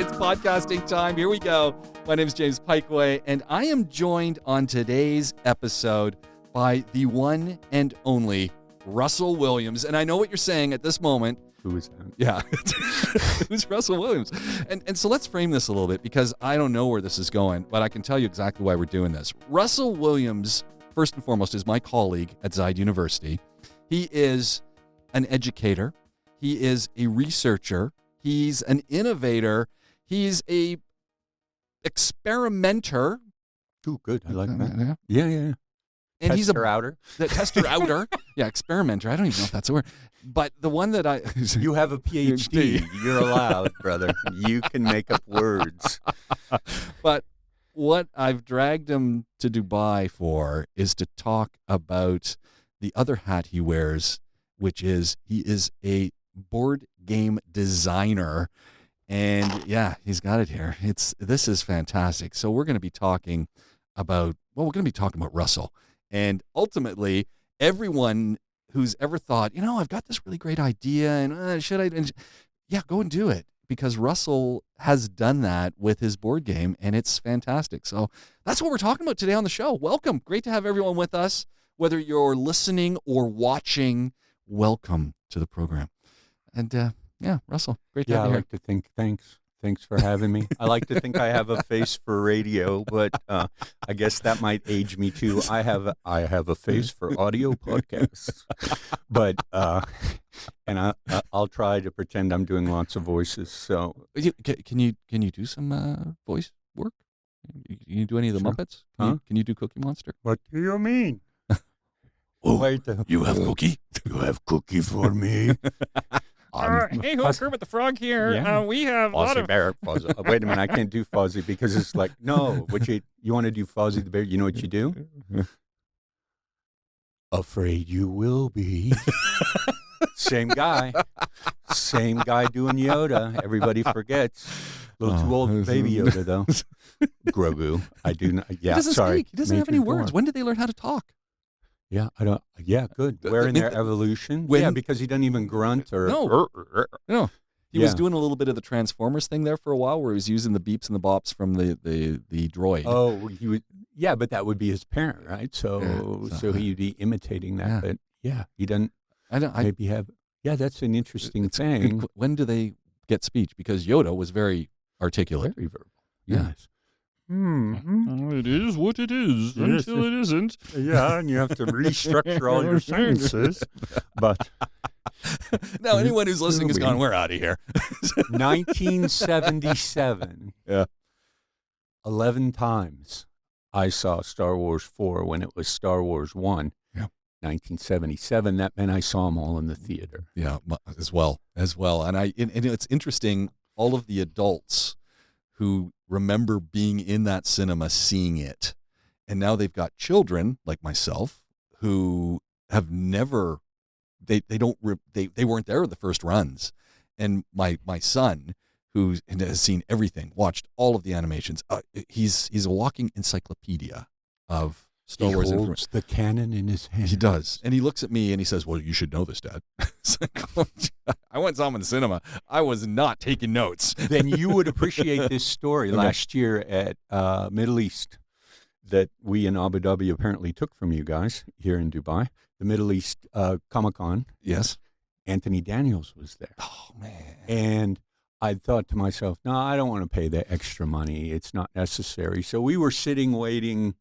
It's podcasting time. Here we go. My name is James Pikeway, and I am joined on today's episode by the one and only Russell Williams. And I know what you're saying at this moment. Who is that? Yeah. Who's Russell Williams? And so let's frame this a little bit, because I don't know where this is going, but I can tell you exactly why we're doing this. Russell Williams, first and foremost, is my colleague at Zide University. He is an educator. He is a researcher. He's an innovator. He's a experimenter. Oh, good. I like that. Yeah. And he's a outer. The tester outer. Yeah, experimenter. I don't even know if that's a word. But the one that I... You have a PhD. You're allowed, brother. You can make up words. But what I've dragged him to Dubai for is to talk about the other hat he wears, which is he is a board game designer. And yeah, he's got it here. This is fantastic. So we're going to be talking about Russell. And ultimately, everyone who's ever thought, I've got this really great idea, and should I? And go and do it, because Russell has done that with his board game, and it's fantastic. So that's what we're talking about today on the show. Welcome. Great to have everyone with us. Whether you're listening or watching, welcome to the program. And Russell, great to have you here. I like to think, thanks for having me. I like to think I have a face for radio, but I guess that might age me too. I have a face for audio podcasts, but and I'll try to pretend I'm doing lots of voices. So can you do some voice work? Can you do any of the Sure. Muppets? Can you do Cookie Monster? What do you mean? Wait, you have Cookie? You have Cookie for me? Hey, Kermit the Frog here. Yeah. We have a lot Fozzie of... Bear. Fozzie. Wait a minute, I can't do Fozzie because it's like, no, you want to do Fozzie the Bear, you know what you do? Afraid you will be. Same guy doing Yoda. Everybody forgets. A little too old for Baby Yoda, though. Grogu. I do not. Yeah, He doesn't sorry. speak. He doesn't have any words. When did they learn how to talk? Yeah, I don't. Yeah, good. Where in their evolution? Yeah, because he doesn't even grunt or. No. He was doing a little bit of the Transformers thing there for a while, where he was using the beeps and the bops from the droid. Oh, he would. Yeah, but that would be his parent, right? So he'd be imitating that. Yeah. But yeah, he doesn't. Maybe have. Yeah, that's an interesting thing. When do they get speech? Because Yoda was very articulate. Very verbal. Yeah. Yes. Mm-hmm. It is what it is until it isn't. Yeah, and you have to restructure all your sentences. But now, anyone who's listening has gone, we're out of here. 1977. Yeah. 11 times I saw Star Wars 4 when it was Star Wars 1. Yeah. 1977. That meant I saw them all in the theater. Yeah, as well. And it's interesting, all of the adults who remember being in that cinema, seeing it, and now they've got children like myself who have never, they weren't there the first runs, and my son, who has seen everything, watched all of the animations, he's a walking encyclopedia of Star Wars. He holds the canon in his hand. He does. And he looks at me and he says, well, you should know this, Dad. I went and saw him in the cinema. I was not taking notes. Then you would appreciate this story. Last year at Middle East that we in Abu Dhabi apparently took from you guys here in Dubai, the Middle East Comic-Con. Yes. Anthony Daniels was there. Oh, man. And I thought to myself, no, I don't want to pay the extra money. It's not necessary. So we were sitting waiting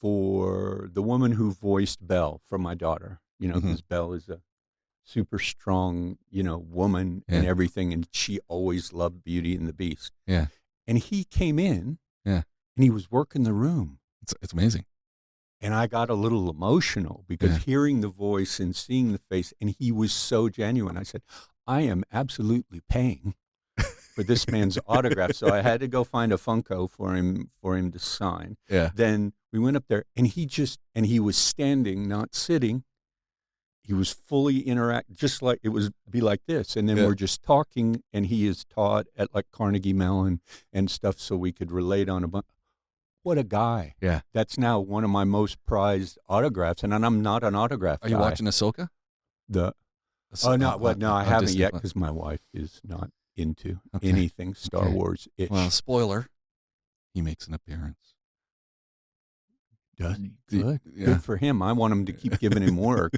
for the woman who voiced Belle for my daughter, because Belle is a super strong, woman and everything, and she always loved Beauty and the Beast. Yeah. And he came in, and he was working the room. It's amazing. And I got a little emotional because hearing the voice and seeing the face, and he was so genuine. I said, I am absolutely paying for this man's autograph. So I had to go find a Funko for him to sign. Yeah. Then we went up there, and he was standing, not sitting. He was fully just like it was be like this. And then we're just talking, and he is taught at like Carnegie Mellon and stuff, so we could relate on a bunch. What a guy. Yeah. That's now one of my most prized autographs, and I'm not an autograph guy. Are you watching Ahsoka? No, I haven't yet because my wife is not into Okay. anything Star Okay. Wars-ish. Well, spoiler, he makes an appearance. Does he? The- Good. yeah. Good for him. I want him to keep giving him work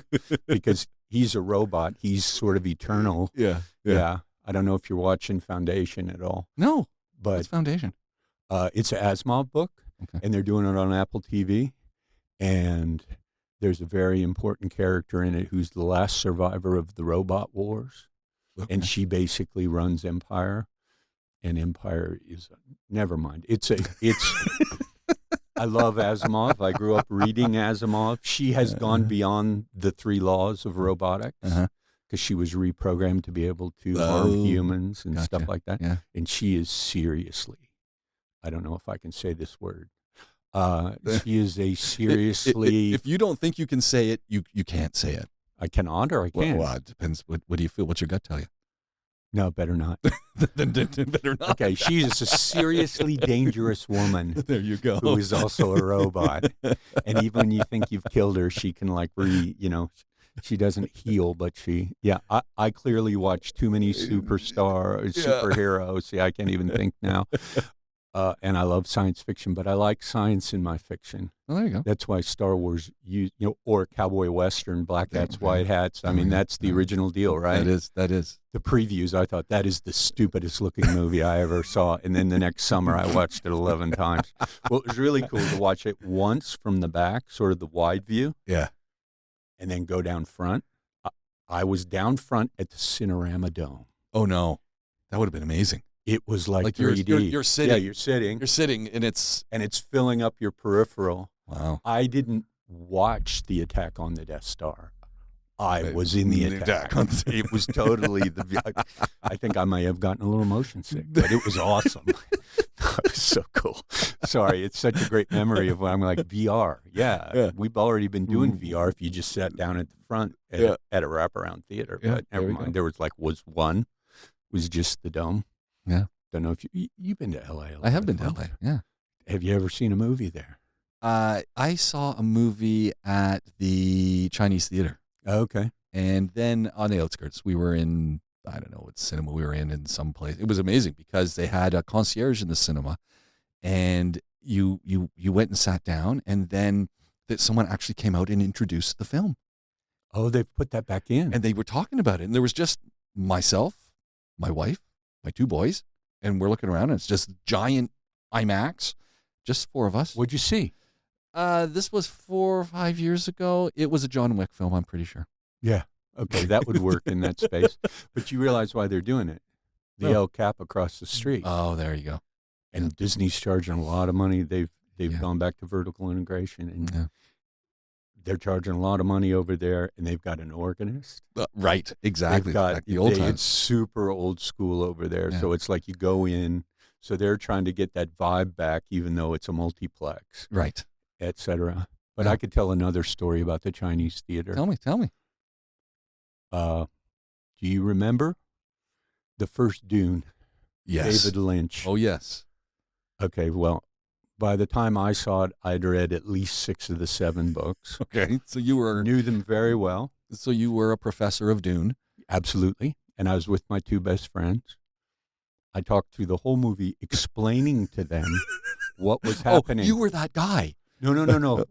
because he's a robot. He's sort of eternal. Yeah. I don't know if you're watching Foundation at all, No, but it's Foundation. it's an Asimov book, Okay. and they're doing it on Apple TV. And there's a very important character in it who's the last survivor of the robot wars. Okay. And she basically runs Empire. And Empire is, never mind. It's I love Asimov. I grew up reading Asimov. She has gone beyond the 3 laws of robotics because she was reprogrammed to be able to harm humans and stuff like that. Yeah. And she is seriously, I don't know if I can say this word. She is a seriously. If you don't think you can say it, you can't say it. I cannot or I can. Well, it depends. What do you feel? What's your gut tell you? No, better not. Then better not. Okay, she is a seriously dangerous woman There you go. who is also a robot. And even when you think you've killed her, she can she doesn't heal, but I clearly watch too many superheroes. See, I can't even think now. And I love science fiction, but I like science in my fiction. Well, there you go. That's why Star Wars, or cowboy western, black hats, white hats. I mean, that's the original deal, right? That is. The previews, I thought that is the stupidest looking movie I ever saw. And then the next summer, I watched it 11 times. Well, it was really cool to watch it once from the back, sort of the wide view. Yeah. And then go down front. I was down front at the Cinerama Dome. Oh no, that would have been amazing. It was like 3D. You're sitting. Yeah, you're sitting. You're sitting, and it's filling up your peripheral. wow. I didn't watch the attack on the Death Star. I was in the attack. It was totally I think I may have gotten a little motion sick, but it was awesome. It was so cool. Sorry, it's such a great memory of when I'm like VR. Yeah, we've already been doing VR if you just sat down at the front at a wraparound theater. Yeah, But never mind. There was just the dome. Yeah. Don't know if you've been to LA. I have been to LA. Yeah. Have you ever seen a movie there? I saw a movie at the Chinese theater. Okay. And then on the outskirts, we were in, I don't know what cinema we were in some place. It was amazing because they had a concierge in the cinema, and you went and sat down, and then someone actually came out and introduced the film. Oh, they've put that back in. And they were talking about it, and there was just myself, my wife, my 2 boys, and we're looking around, and it's just giant IMAX, just 4 of us. What'd you see? This was 4 or 5 years ago. It was a John Wick film, I'm pretty sure. Yeah. Okay, that would work in that space. But you realize why they're doing it. The El Cap across the street. Oh, there you go. And Disney's charging a lot of money. They've gone back to vertical integration, and they're charging a lot of money over there, and they've got an organist. Right, exactly. They've got, like the old times. It's super old school over there. So it's like you go in. So they're trying to get that vibe back, even though it's a multiplex. Right. Et cetera. But I could tell another story about the Chinese theater. Tell me. Do you remember the first Dune? Yes. David Lynch. Oh, yes. Okay, well, by the time I saw it, I'd read at least 6 of the 7 books. Okay. So you were Knew them very well. So you were a professor of Dune. Absolutely. And I was with my 2 best friends. I talked through the whole movie explaining to them what was happening. Oh, you were that guy. No.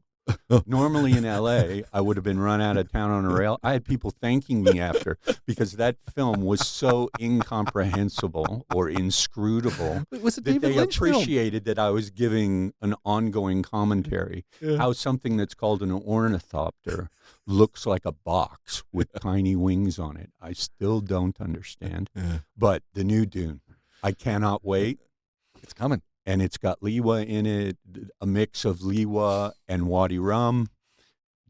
Normally in L.A., I would have been run out of town on a rail. I had people thanking me after because that film was so incomprehensible or inscrutable It was a that David they Lynch film. appreciated that I was giving an ongoing commentary. How something that's called an ornithopter looks like a box with tiny wings on it. I still don't understand. But the new Dune, I cannot wait. It's coming. And it's got Liwa in it, a mix of Liwa and Wadi Rum.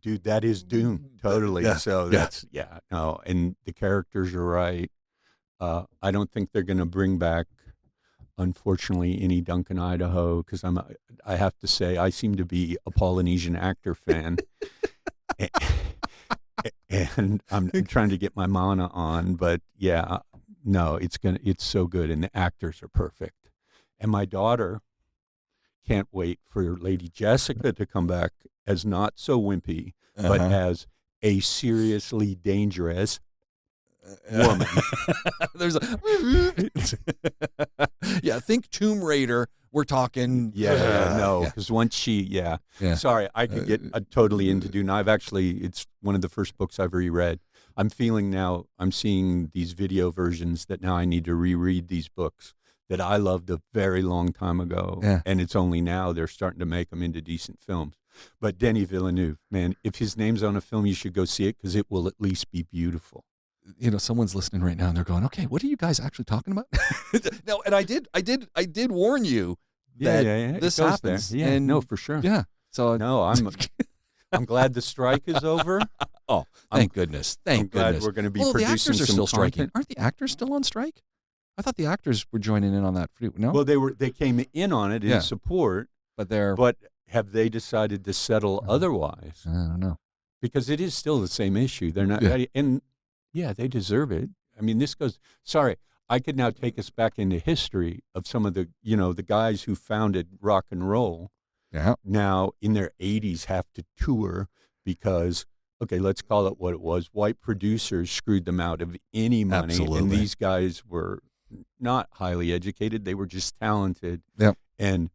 Dude, that is Dune, totally. Yeah. So that's, no, and the characters are right. I don't think they're going to bring back, unfortunately, any Duncan Idaho, because I have to say, I seem to be a Polynesian actor fan. And I'm trying to get my mana on, but no, it's so good, and the actors are perfect. And my daughter can't wait for Lady Jessica to come back as not so wimpy, but as a seriously dangerous woman. There's a yeah. Think Tomb Raider. We're talking. No, because once she, Yeah. Sorry, I could get totally into Dune. It's one of the first books I've reread. I'm feeling now, I'm seeing these video versions that now I need to reread these books that I loved a very long time ago. Yeah. And it's only now they're starting to make them into decent films. But Denis Villeneuve, man, if his name's on a film, you should go see it because it will at least be beautiful. Someone's listening right now and they're going, okay, what are you guys actually talking about? No, and I did warn you that this happens. There. Yeah, and no, for sure. Yeah. So no, I'm glad the strike is over. Oh, thank goodness. Thank glad goodness. We're going to be the producing actors are some still striking. content. Aren't the actors still on strike? I thought the actors were joining in on that. No? Well, they came in on it in support, but have they decided to settle otherwise? I don't know. Because it is still the same issue. They're not, and they deserve it. I mean, sorry, I could now take us back into history of some of the guys who founded rock and roll. Yeah. Now in their 80s have to tour because, okay, let's call it what it was. White producers screwed them out of any money. Absolutely. And these guys were not highly educated. They were just talented. Yep. And,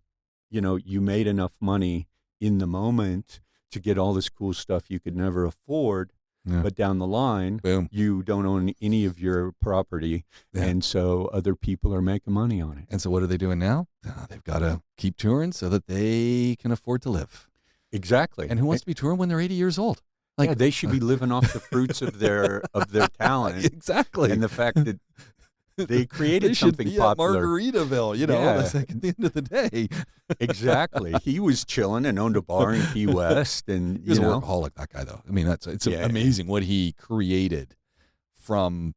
you made enough money in the moment to get all this cool stuff you could never afford. Yeah. But down the line, boom, you don't own any of your property. Yeah. And so other people are making money on it. And so what are they doing now? They've got to keep touring so that they can afford to live. Exactly. And who wants to be touring when they're 80 years old? They should be living off the fruits of their talent. Exactly. And the fact that they created something popular. Margaritaville, that's like at the end of the day. Exactly. He was chilling and owned a bar in Key West. And, he was a workaholic, that guy, though. I mean, it's amazing what he created from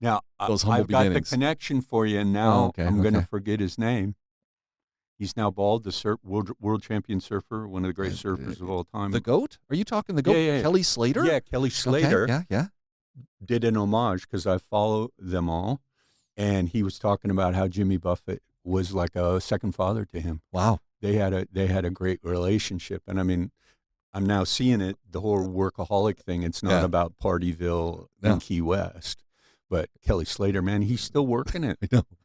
those humble beginnings. I've got the connection for you, and now I'm going to forget his name. He's now bald, the world champion surfer, one of the great surfers of all time. The GOAT? Are you talking the GOAT? Yeah. Kelly Slater? Yeah, Kelly Slater. Okay. Yeah. Did an homage because I follow them all. And he was talking about how Jimmy Buffett was like a second father to him. Wow. They had a great relationship. And I mean, I'm now seeing it, the whole workaholic thing. It's not about Partyville and Key West. But Kelly Slater, man, he's still working it.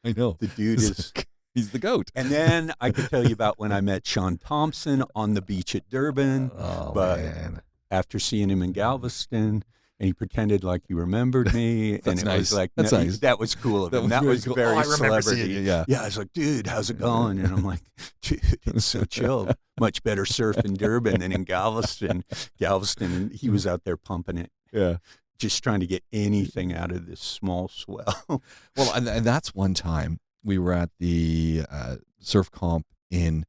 I know. The dude is... He's the GOAT. And then I could tell you about when I met Sean Thompson on the beach at Durban. Oh, but man. After seeing him in Galveston... And he pretended like he remembered me. That's and it nice. was like, That's nice. That was cool of him. That was cool. very I remember celebrity. Seeing you, I was like, dude, how's it going? And I'm like, dude, it's so chill. Much better surf in Durban than in Galveston. He was out there pumping it. Yeah. Just trying to get anything out of this small swell. Well, and that's one time we were at the surf comp in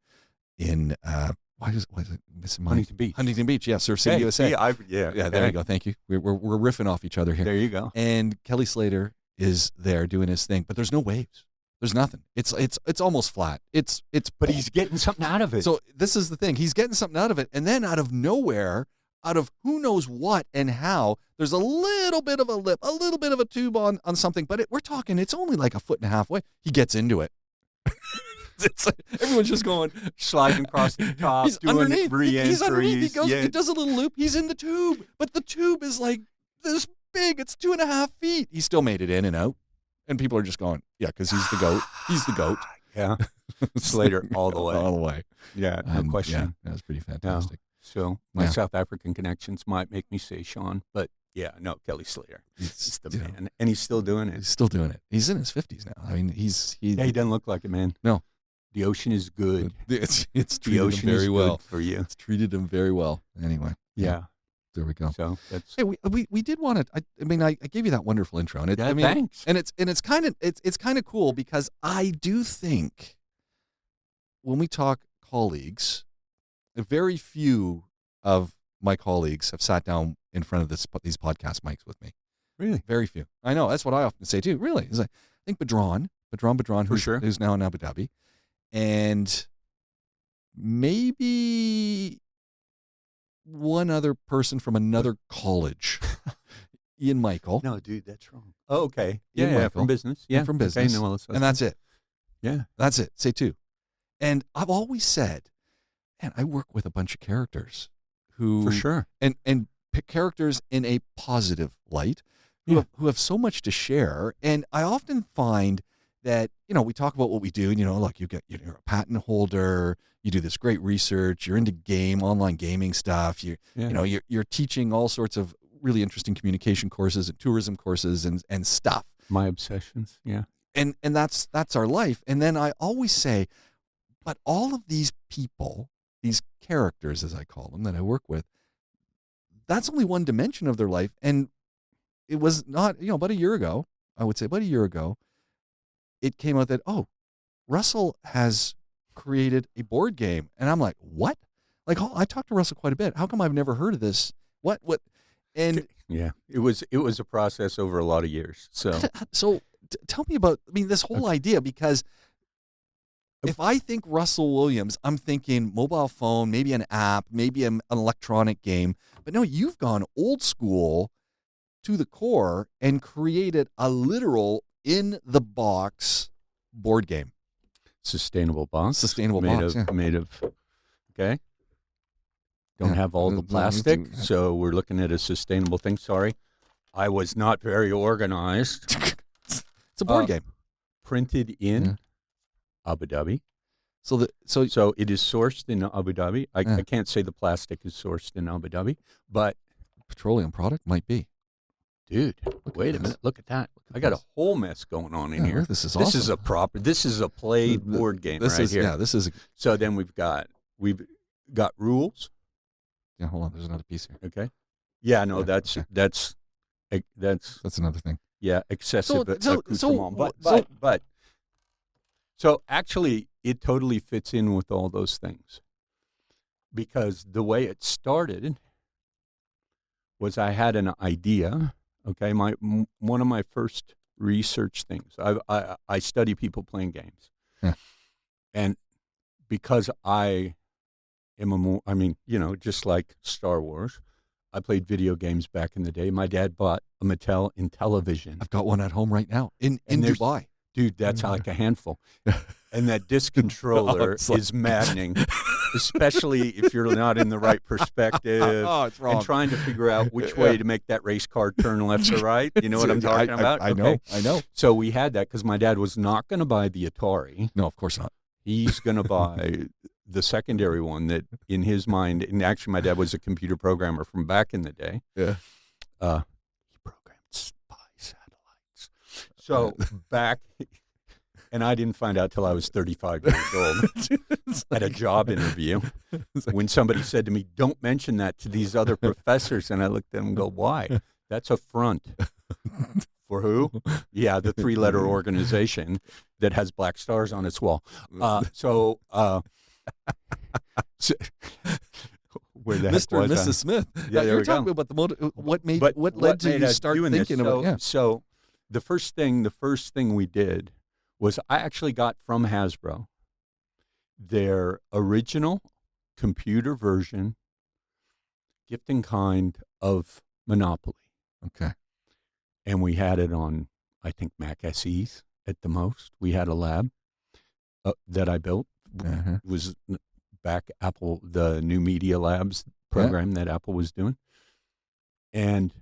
why is it missing my Huntington Beach? Huntington Beach, yeah, Surf City, USA. Yeah. There you go. Thank you. We're riffing off each other here. There you go. And Kelly Slater is there doing his thing, but there's no waves. There's nothing. It's almost flat. But he's getting something out of it. So this is the thing. He's getting something out of it, and then out of nowhere, out of who knows what and how, there's a little bit of a lip, a little bit of a tube on something, but we're talking. It's only like a foot and a half away. He gets into it. It's like, everyone's just going sliding across the top, he's doing underneath. He's underneath. He goes. Yeah. He does a little loop. He's in the tube, but the tube is like this big. It's 2.5 feet. He still made it in and out, and people are just going, yeah, because he's the GOAT. He's the GOAT. Yeah, Slater all the way. All the way. Yeah, no question. Yeah, that was pretty fantastic. So my South African connections might make me say Sean, but yeah, no, Kelly Slater. He's the man, and he's still doing it. He's still doing it. He's in his 50s now. I mean, he doesn't look like it, man. No. The ocean is good. It's treated the ocean him very is well good for you. It's treated him very well. Anyway. Yeah. There we go. So that's. Hey, we did want to. I mean, I gave you that wonderful intro, and thanks. And it's kind of cool because I do think when we talk colleagues, very few of my colleagues have sat down in front of these podcast mics with me. Really, very few. I know that's what I often say too. Really, is I think Badran, who's now in Abu Dhabi. And maybe one other person from another college, Ian Michael. No, dude, that's wrong. Oh, okay. Ian Michael, from business. Yeah, from business. Okay, no, and that's it. Yeah. That's it. Say two. And I've always said, man, I work with a bunch of characters who... For sure. And characters in a positive light who have so much to share. And I often find that, we talk about what we do, and, like you're a patent holder, you do this great research, you're into online gaming stuff, you're teaching all sorts of really interesting communication courses and tourism courses and stuff. My obsessions, yeah. And that's our life. And then I always say, but all of these people, these characters, as I call them, that I work with, that's only one dimension of their life. And it was not, about a year ago, it came out that, Russell has created a board game. And I'm like, what? Like, I talked to Russell quite a bit. How come I've never heard of this? What? And yeah, it was a process over a lot of years. So tell me about, this whole idea, because if I think Russell Williams, I'm thinking mobile phone, maybe an app, maybe an electronic game. But no, you've gone old school to the core and created a literal in-the-box board game. Sustainable box. Made of, okay. Don't have all the plastic, so we're looking at a sustainable thing. Sorry, I was not very organized. It's a board game. Printed in Abu Dhabi. So it is sourced in Abu Dhabi. I can't say the plastic is sourced in Abu Dhabi, but petroleum product might be. Dude, wait a minute. Look at that. I got a whole mess going on in here. This is awesome. This is a played board game right here. Yeah, this is. So then we've got rules. Yeah, hold on. There's another piece here. Okay. Yeah, no, that's another thing. Yeah, excessive accoutrement. But so actually, it totally fits in with all those things, because the way it started was I had an idea. Okay, one of my first research things. I study people playing games, and because I am just like Star Wars, I played video games back in the day. My dad bought a Mattel Intellivision. I've got one at home right now in Dubai. Dude, that's like a handful. And that disc controller is maddening, especially if you're not in the right perspective it's wrong. And trying to figure out which way to make that race car turn left or right. You know what I'm talking about? I know. So we had that because my dad was not going to buy the Atari. No, of course not. He's going to buy the secondary one that, in his mind, and actually my dad was a computer programmer from back in the day. Yeah. He programmed spy satellites. So back, and I didn't find out till I was 35 years old at a job interview when somebody said to me, "Don't mention that to these other professors." And I looked at them and go, "Why? That's a front." For who? Yeah, the 3-letter organization that has black stars on its wall. So where the Mr. and Mrs. Smith. Yeah, you're talking about what led to you start thinking about it. So the first thing we did was I actually got from Hasbro their original computer version, gift in kind of Monopoly. Okay. And we had it on, I think, Mac SEs at the most. We had a lab that I built. It was back Apple, the new Media Labs program that Apple was doing. And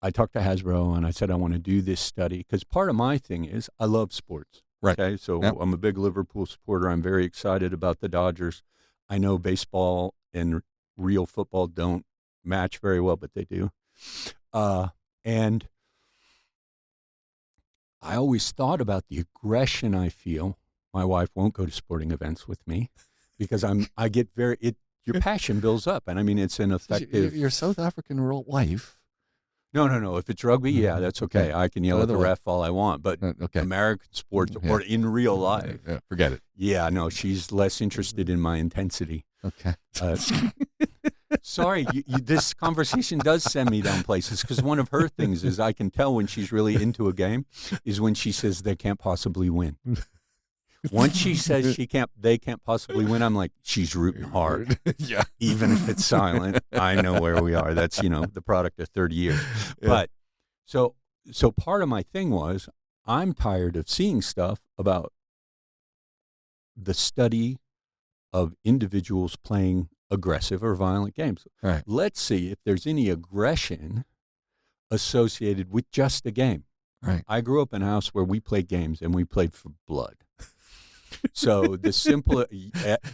I talked to Hasbro and I said, I want to do this study because part of my thing is I love sports. Right. Okay. So I'm a big Liverpool supporter. I'm very excited about the Dodgers. I know baseball and real football don't match very well, but they do. And I always thought about the aggression I feel. My wife won't go to sporting events with me because I get your passion builds up. And I mean, it's an effective. Your South African wife. No. If it's rugby, yeah, that's okay. I can yell at the ref all I want. But American sports or in real life. Forget it. Yeah, no, she's less interested in my intensity. Okay. Sorry, this conversation does send me down places because one of her things is I can tell when she's really into a game is when she says they can't possibly win. Once she says they can't possibly win, I'm like, she's rooting hard. Yeah. Even if it's silent, I know where we are. That's, the product of 30 years. Yeah. But so part of my thing was I'm tired of seeing stuff about the study of individuals playing aggressive or violent games. Right. Let's see if there's any aggression associated with just a game. Right. I grew up in a house where we played games and we played for blood. So the simple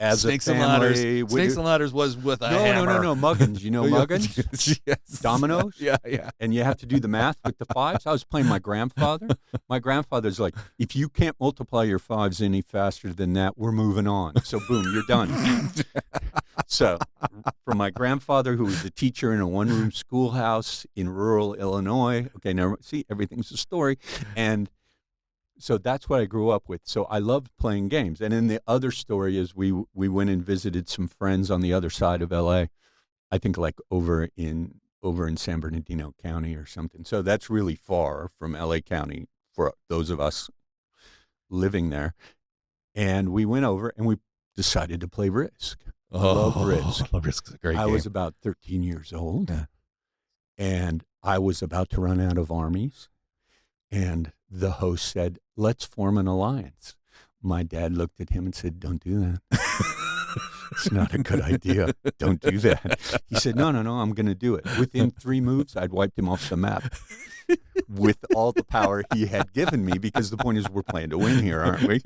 as Snakes a and family, ladders. Snakes and ladders was with a hammer. no, Muggins. You know Muggins? Yes. Dominoes? Yeah, yeah. And you have to do the math with the fives. I was playing my grandfather. My grandfather's like, if you can't multiply your fives any faster than that, we're moving on. So boom, you're done. So from my grandfather, who was a teacher in a one-room schoolhouse in rural Illinois. Okay, now see, everything's a story. And so that's what I grew up with. So I loved playing games. And then the other story is we went and visited some friends on the other side of L.A., I think like over in San Bernardino County or something. So that's really far from L.A. County for those of us living there. And we went over and we decided to play Risk. I love Risk. Risk's a great game. I was about 13 years old, and I was about to run out of armies. And the host said, let's form an alliance. My dad looked at him and said, don't do that. It's not a good idea. Don't do that. He said, no, I'm going to do it. Within 3 moves, I'd wiped him off the map with all the power he had given me, because the point is we're playing to win here, aren't we?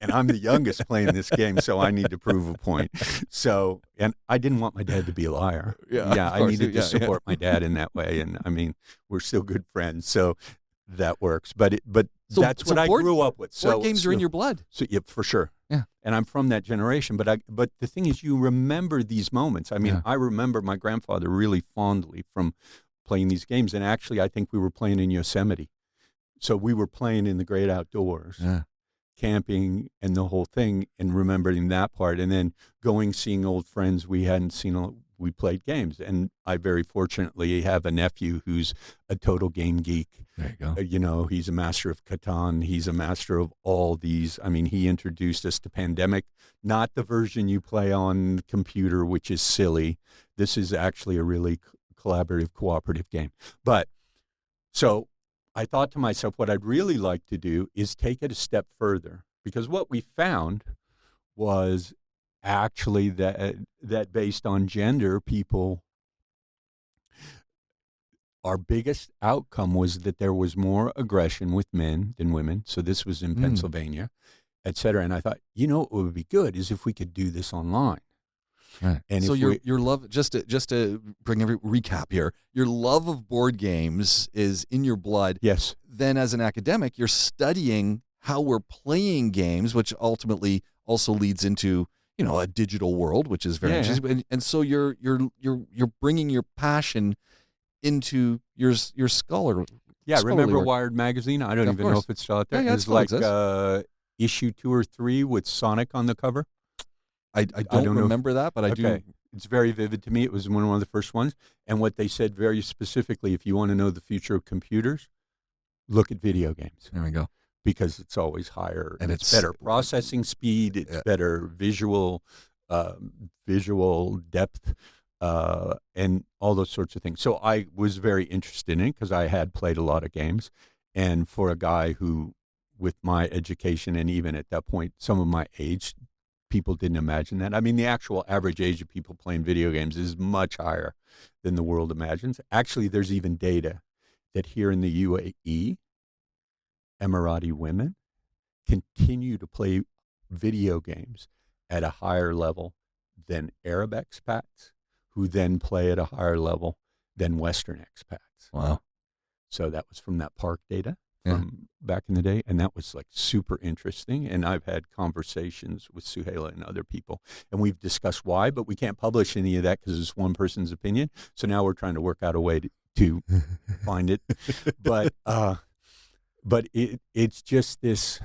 And I'm the youngest playing this game, so I need to prove a point. So, and I didn't want my dad to be a liar. Yeah, I needed to support my dad in that way. And I mean, we're still good friends, so that works. But that's what I grew up with. Board games are in your blood. So yeah, for sure. Yeah. And I'm from that generation. But the thing is, you remember these moments. I mean, I remember my grandfather really fondly from playing these games. And actually, I think we were playing in Yosemite. So we were playing in the great outdoors. Yeah. Camping and the whole thing, and remembering that part, and then seeing old friends we hadn't seen. We played games, and I very fortunately have a nephew who's a total game geek. There you go. He's a master of Catan. He's a master of all these. I mean, he introduced us to Pandemic, not the version you play on the computer, which is silly. This is actually a really collaborative, cooperative game. But so I thought to myself, what I'd really like to do is take it a step further, because what we found was actually that based on gender, our biggest outcome was that there was more aggression with men than women. So this was in Pennsylvania, et cetera. And I thought, what would be good is if we could do this online. Right. And so your love, just to bring recap here, your love of board games is in your blood. Yes. Then as an academic, you're studying how we're playing games, which ultimately also leads into a digital world, which is very interesting. And so you're bringing your passion into your scholar. Yeah, remember work. Wired magazine? I don't even know if it's still out there. Yeah, it's like issue 2 or 3 with Sonic on the cover. I don't remember that, but I do. It's very vivid to me. It was one of the first ones. And what they said very specifically, if you want to know the future of computers, look at video games. There we go. Because it's always higher. And it's better processing speed. It's better visual depth, and all those sorts of things. So I was very interested in it because I had played a lot of games. And for a guy who, with my education and even at that point, some of my age, people didn't imagine that. I mean, the actual average age of people playing video games is much higher than the world imagines. Actually, there's even data that here in the UAE, Emirati women continue to play video games at a higher level than Arab expats, who then play at a higher level than Western expats. Wow. So that was from that park data from back in the day, and that was like super interesting. And I've had conversations with Suhaila and other people, and we've discussed why, but we can't publish any of that because it's one person's opinion. So now we're trying to work out a way to find it. But it's just this,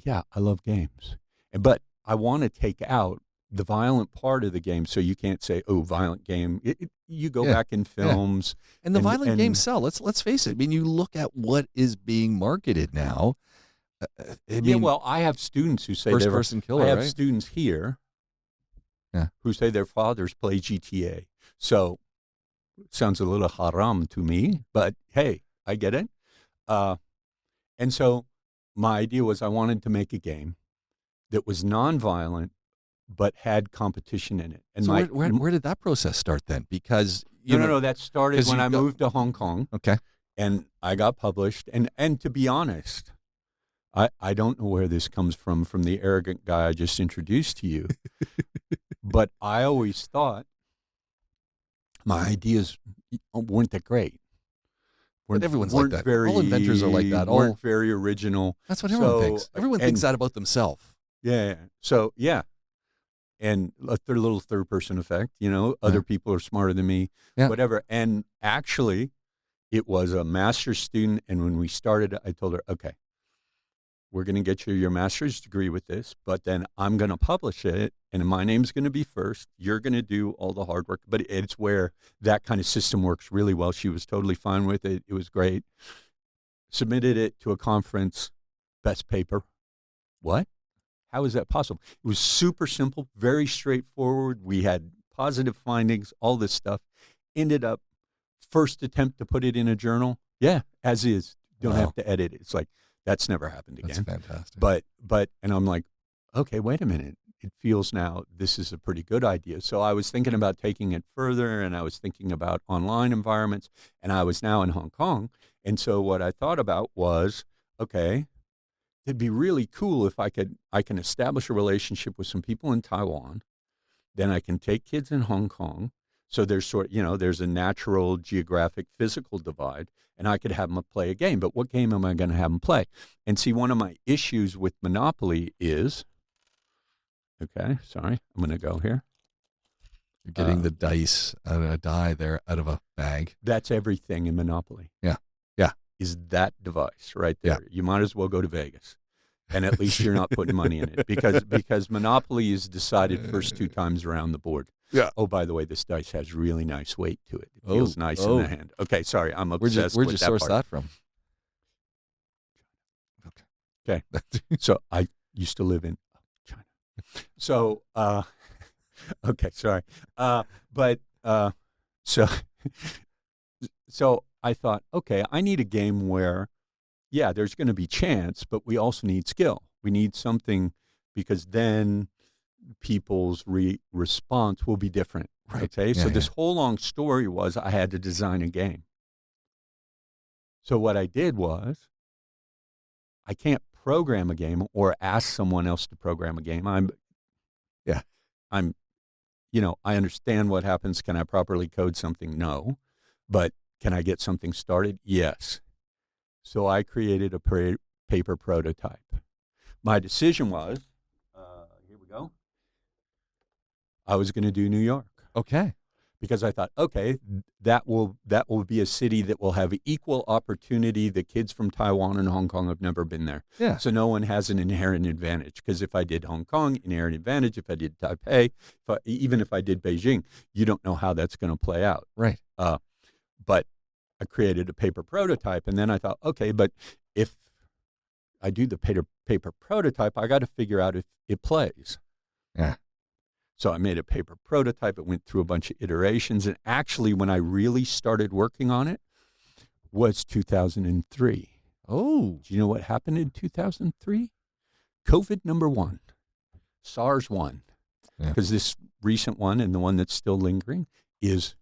I love games. But I want to take out the violent part of the game, so you can't say, "Oh, violent game." You go back in films, and the violent games sell. Let's face it. I mean, you look at what is being marketed now. Well, I have students who say first-person killer. I have right? students here, who say their fathers play GTA. So it sounds a little haram to me, but hey, I get it. And so my idea was I wanted to make a game that was nonviolent, but had competition in it. And So where did that process start then? Because no, that started 'cause when you've I moved to Hong Kong. Okay. And I got published. And to be honest, I don't know where this comes from the arrogant guy I just introduced to you. But I always thought my ideas weren't that great. But everyone's like that. Very, all inventors are like that. Weren't very original. That's what everyone thinks. Everyone thinks that about themselves. Yeah. So, yeah. And their little third-person effect, other people are smarter than me, whatever. And actually, it was a master's student, and when we started, I told her, okay, we're going to get you your master's degree with this, but then I'm going to publish it, and my name's going to be first. You're going to do all the hard work. But it's where that kind of system works really well. She was totally fine with it. It was great. Submitted it to a conference, best paper. What? How is that possible? It was super simple, very straightforward. We had positive findings, all this stuff. Ended up first attempt to put it in a journal. Yeah, as is. Don't have to edit it. It's like, that's never happened again. That's fantastic. But and I'm like, okay, wait a minute. It feels now this is a pretty good idea. So I was thinking about taking it further, and I was thinking about online environments, and I was now in Hong Kong. And so what I thought about was, okay, it'd be really cool if I can establish a relationship with some people in Taiwan. Then I can take kids in Hong Kong. So there's there's a natural geographic physical divide, and I could have them play a game. But what game am I going to have them play? And see, one of my issues with Monopoly is, okay, sorry, I'm going to go here. You're getting the dice, a die there out of a bag. That's everything in Monopoly. Yeah. Is that device right there. Yeah. You might as well go to Vegas. And at least you're not putting money in it because Monopoly is decided first 2 times around the board. Yeah. Oh, by the way, this dice has really nice weight to it. It feels nice in the hand. Okay, sorry, I'm obsessed Where'd you with that source part. that from? Okay. So I used to live in China. So, okay, sorry. So I thought, okay, I need a game where, yeah, there's going to be chance, but we also need skill. We need something because then people's response will be different. Right. Okay. Yeah, So this whole long story was I had to design a game. So what I did was I can't program a game or ask someone else to program a game. I understand what happens. Can I properly code something? No. But can I get something started? Yes. So I created a paper prototype. My decision was, here we go. I was going to do New York. Okay. Because I thought, okay, that will be a city that will have equal opportunity. The kids from Taiwan and Hong Kong have never been there. Yeah. So no one has an inherent advantage. Because if I did Hong Kong, inherent advantage. If I did Taipei, even if I did Beijing, you don't know how that's going to play out. Right. But I created a paper prototype, and then I thought, okay, but if I do the paper prototype, I got to figure out if it plays. Yeah. So I made a paper prototype. It went through a bunch of iterations, and actually, when I really started working on it, was 2003. Oh. Do you know what happened in 2003? COVID #1, SARS 1, because this recent one and the one that's still lingering is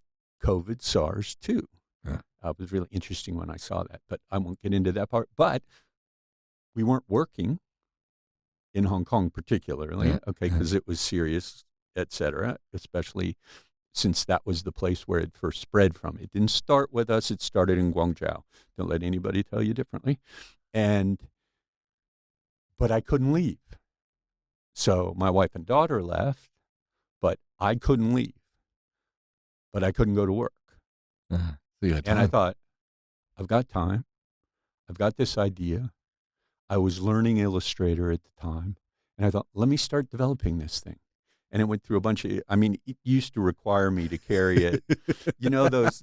COVID SARS 2. Yeah. It was really interesting when I saw that, but I won't get into that part. But we weren't working in Hong Kong particularly, because it was serious, et cetera, especially since that was the place where it first spread from. It didn't start with us. It started in Guangzhou. Don't let anybody tell you differently. But I couldn't leave. So my wife and daughter left, but I couldn't leave. But I couldn't go to work. Uh-huh. So you had time. And I thought, I've got time. I've got this idea. I was learning Illustrator at the time. And I thought, let me start developing this thing. And it went through a bunch of, it used to require me to carry it. You know those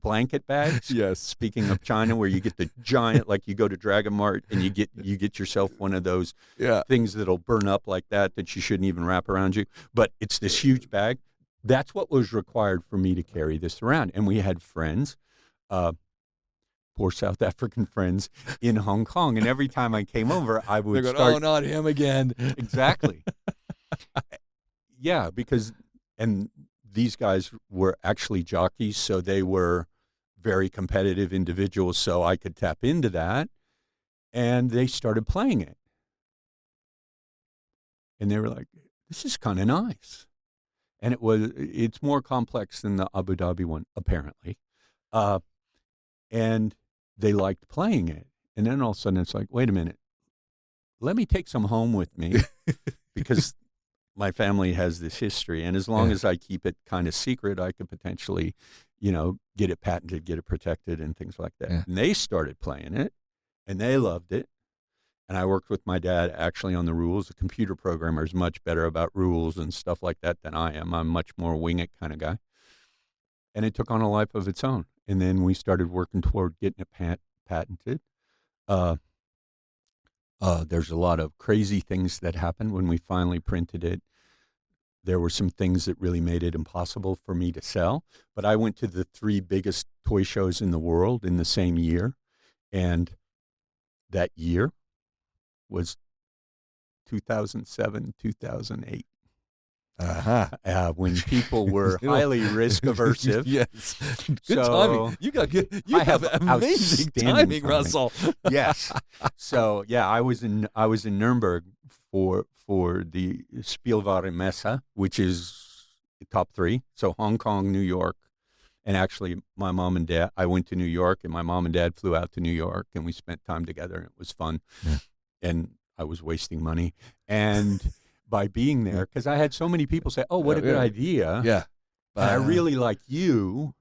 blanket bags? Yes. Speaking of China, where you get the giant, like you go to Dragon Mart and you get yourself one of those things that'll burn up like that you shouldn't even wrap around you. But it's this huge bag. That's what was required for me to carry this around. And we had friends, poor South African friends in Hong Kong. And every time I came over, I would They're going, start. oh, not him again. Exactly. Yeah, because and these guys were actually jockeys, so they were very competitive individuals, so I could tap into that. And they started playing it. And they were like, this is kind of nice. And it's more complex than the Abu Dhabi one, apparently. And they liked playing it. And then all of a sudden it's like, wait a minute, let me take some home with me because my family has this history. And as long as I keep it kind of secret, I could potentially, get it patented, get it protected and things like that. Yeah. And they started playing it and they loved it. And I worked with my dad actually on the rules. A computer programmer is much better about rules and stuff like that than I am. I'm much more wing it kind of guy. And it took on a life of its own. And then we started working toward getting it patented. There's a lot of crazy things that happened when we finally printed it. There were some things that really made it impossible for me to sell. But I went to the 3 biggest toy shows in the world in the same year. And that year was 2007, 2008. When people were highly risk aversive. Yes. Good timing. You have amazing timing, Russell. Yes. So I was in Nuremberg for the Spielwarenmesse, which is the top 3. So Hong Kong, New York, and actually my mom and dad. I went to New York, and my mom and dad flew out to New York, and we spent time together, and it was fun. Yeah. And I was wasting money, and by being there, because I had so many people say, "Oh, what a good idea!" Yeah, I really like you,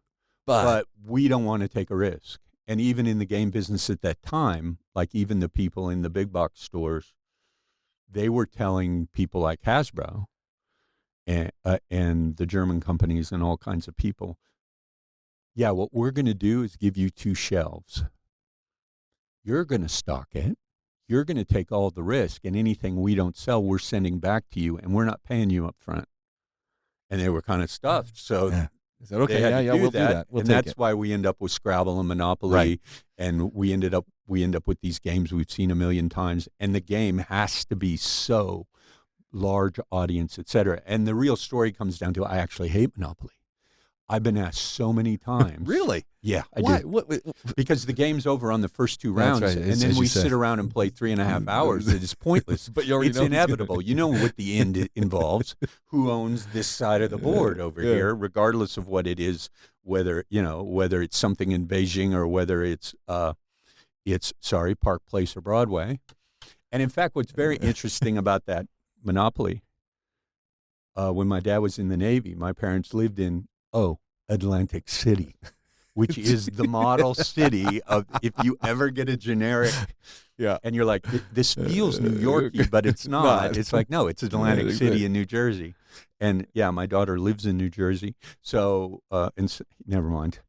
but we don't want to take a risk. And even in the game business at that time, like even the people in the big box stores, they were telling people like Hasbro and the German companies and all kinds of people, "Yeah, what we're going to do is give you 2 shelves. You're going to stock it. You're going to take all the risk, and anything we don't sell, we're sending back to you, and we're not paying you up front." And they were kind of stuffed. So I said, okay, we'll do that. And that's why we end up with Scrabble and Monopoly, right. And we end up with these games we've seen a million times, and the game has to be so large audience, et cetera. And the real story comes down to I actually hate Monopoly. I've been asked so many times. Really? Yeah, I Why? do. What? Because the game's over on the first 2 rounds, right. and then we sit around and play 3.5 hours. It is pointless. But you already it's know inevitable. You know what the end involves. Who owns this side of the board over here, regardless of what it is, whether it's something in Beijing or whether it's Park Place or Broadway. And in fact, what's very interesting about that Monopoly, when my dad was in the Navy, my parents lived in Atlantic City, which is the model city of if you ever get a generic, and you're like, this feels New Yorky, but it's not. It's like, no, it's Atlantic City in New Jersey. And my daughter lives in New Jersey. So, never mind.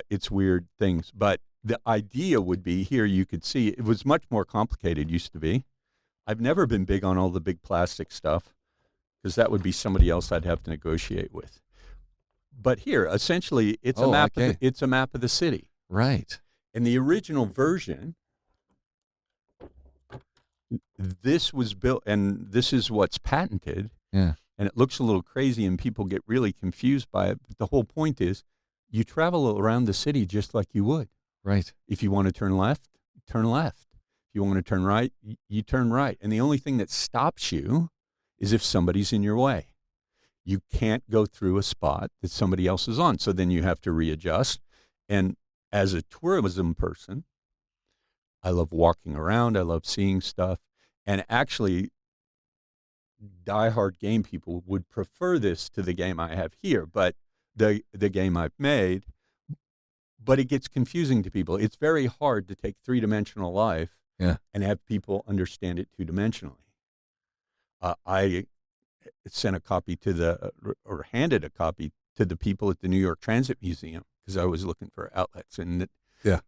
It's weird things. But the idea would be here, you could see it was much more complicated, used to be. I've never been big on all the big plastic stuff because that would be somebody else I'd have to negotiate with. But here, essentially, it's a map. Okay. It's a map of the city, right? And the original version, this was built, and this is what's patented. Yeah. And it looks a little crazy, and people get really confused by it. But the whole point is, you travel around the city just like you would. Right. If you want to turn left, turn left. If you want to turn right, you turn right. And the only thing that stops you is if somebody's in your way. You can't go through a spot that somebody else is on. So then you have to readjust. And as a tourism person, I love walking around. I love seeing stuff. And actually, diehard game people would prefer this to the game I have here, but the game I've made. But it gets confusing to people. It's very hard to take 3-dimensional life and have people understand it 2-dimensionally. I sent a copy or handed a copy to the people at the New York Transit Museum because I was looking for outlets, and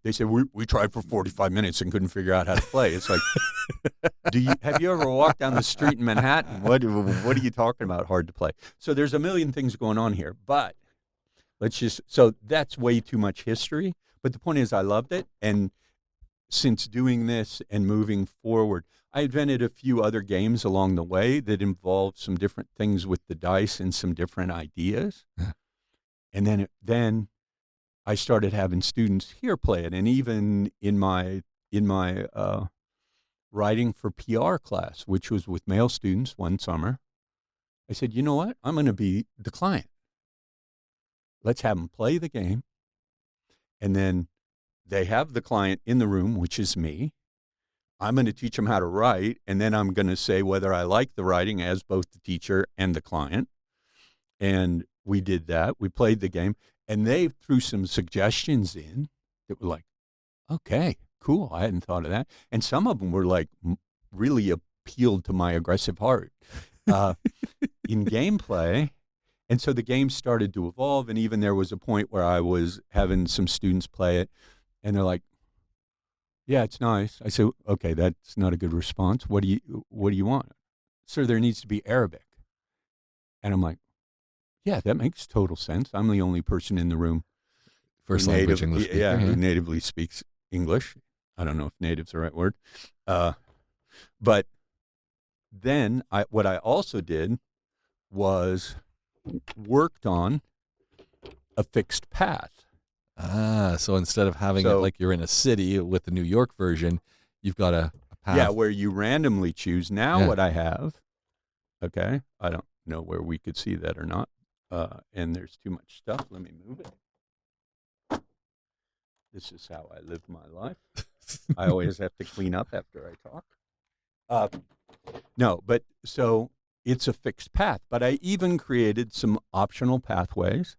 they said we tried for 45 minutes and couldn't figure out how to play. It's like, have you ever walked down the street in Manhattan? What are you talking about? Hard to play. So there's a million things going on here, but so that's way too much history. But the point is, I loved it, and since doing this and moving forward, I invented a few other games along the way that involved some different things with the dice and some different ideas. And then I started having students here play it, and even in my writing for PR class, which was with male students one summer, I said, you know what? I'm going to be the client. Let's have them play the game, and then they have the client in the room, which is me. I'm going to teach them how to write, and then I'm going to say whether I like the writing as both the teacher and the client. And we did that. We played the game, and they threw some suggestions in that were like, okay, cool. I hadn't thought of that. And some of them were like really appealed to my aggressive heart in gameplay. And so the game started to evolve, and even there was a point where I was having some students play it, and they're like, yeah, it's nice. I said, okay, that's not a good response. What do you want? Sir, there needs to be Arabic. And I'm like, yeah, that makes total sense. I'm the only person in the room. First language English speaker. Yeah, who natively speaks English. I don't know if native's the right word. But then what I also did was worked on a fixed path. So instead of having it like you're in a city with the New York version, you've got a path. Yeah, where you randomly choose. Now what I have, okay, I don't know where we could see that or not, and there's too much stuff. Let me move it. This is how I live my life. I always have to clean up after I talk. No, but so it's a fixed path. But I even created some optional pathways,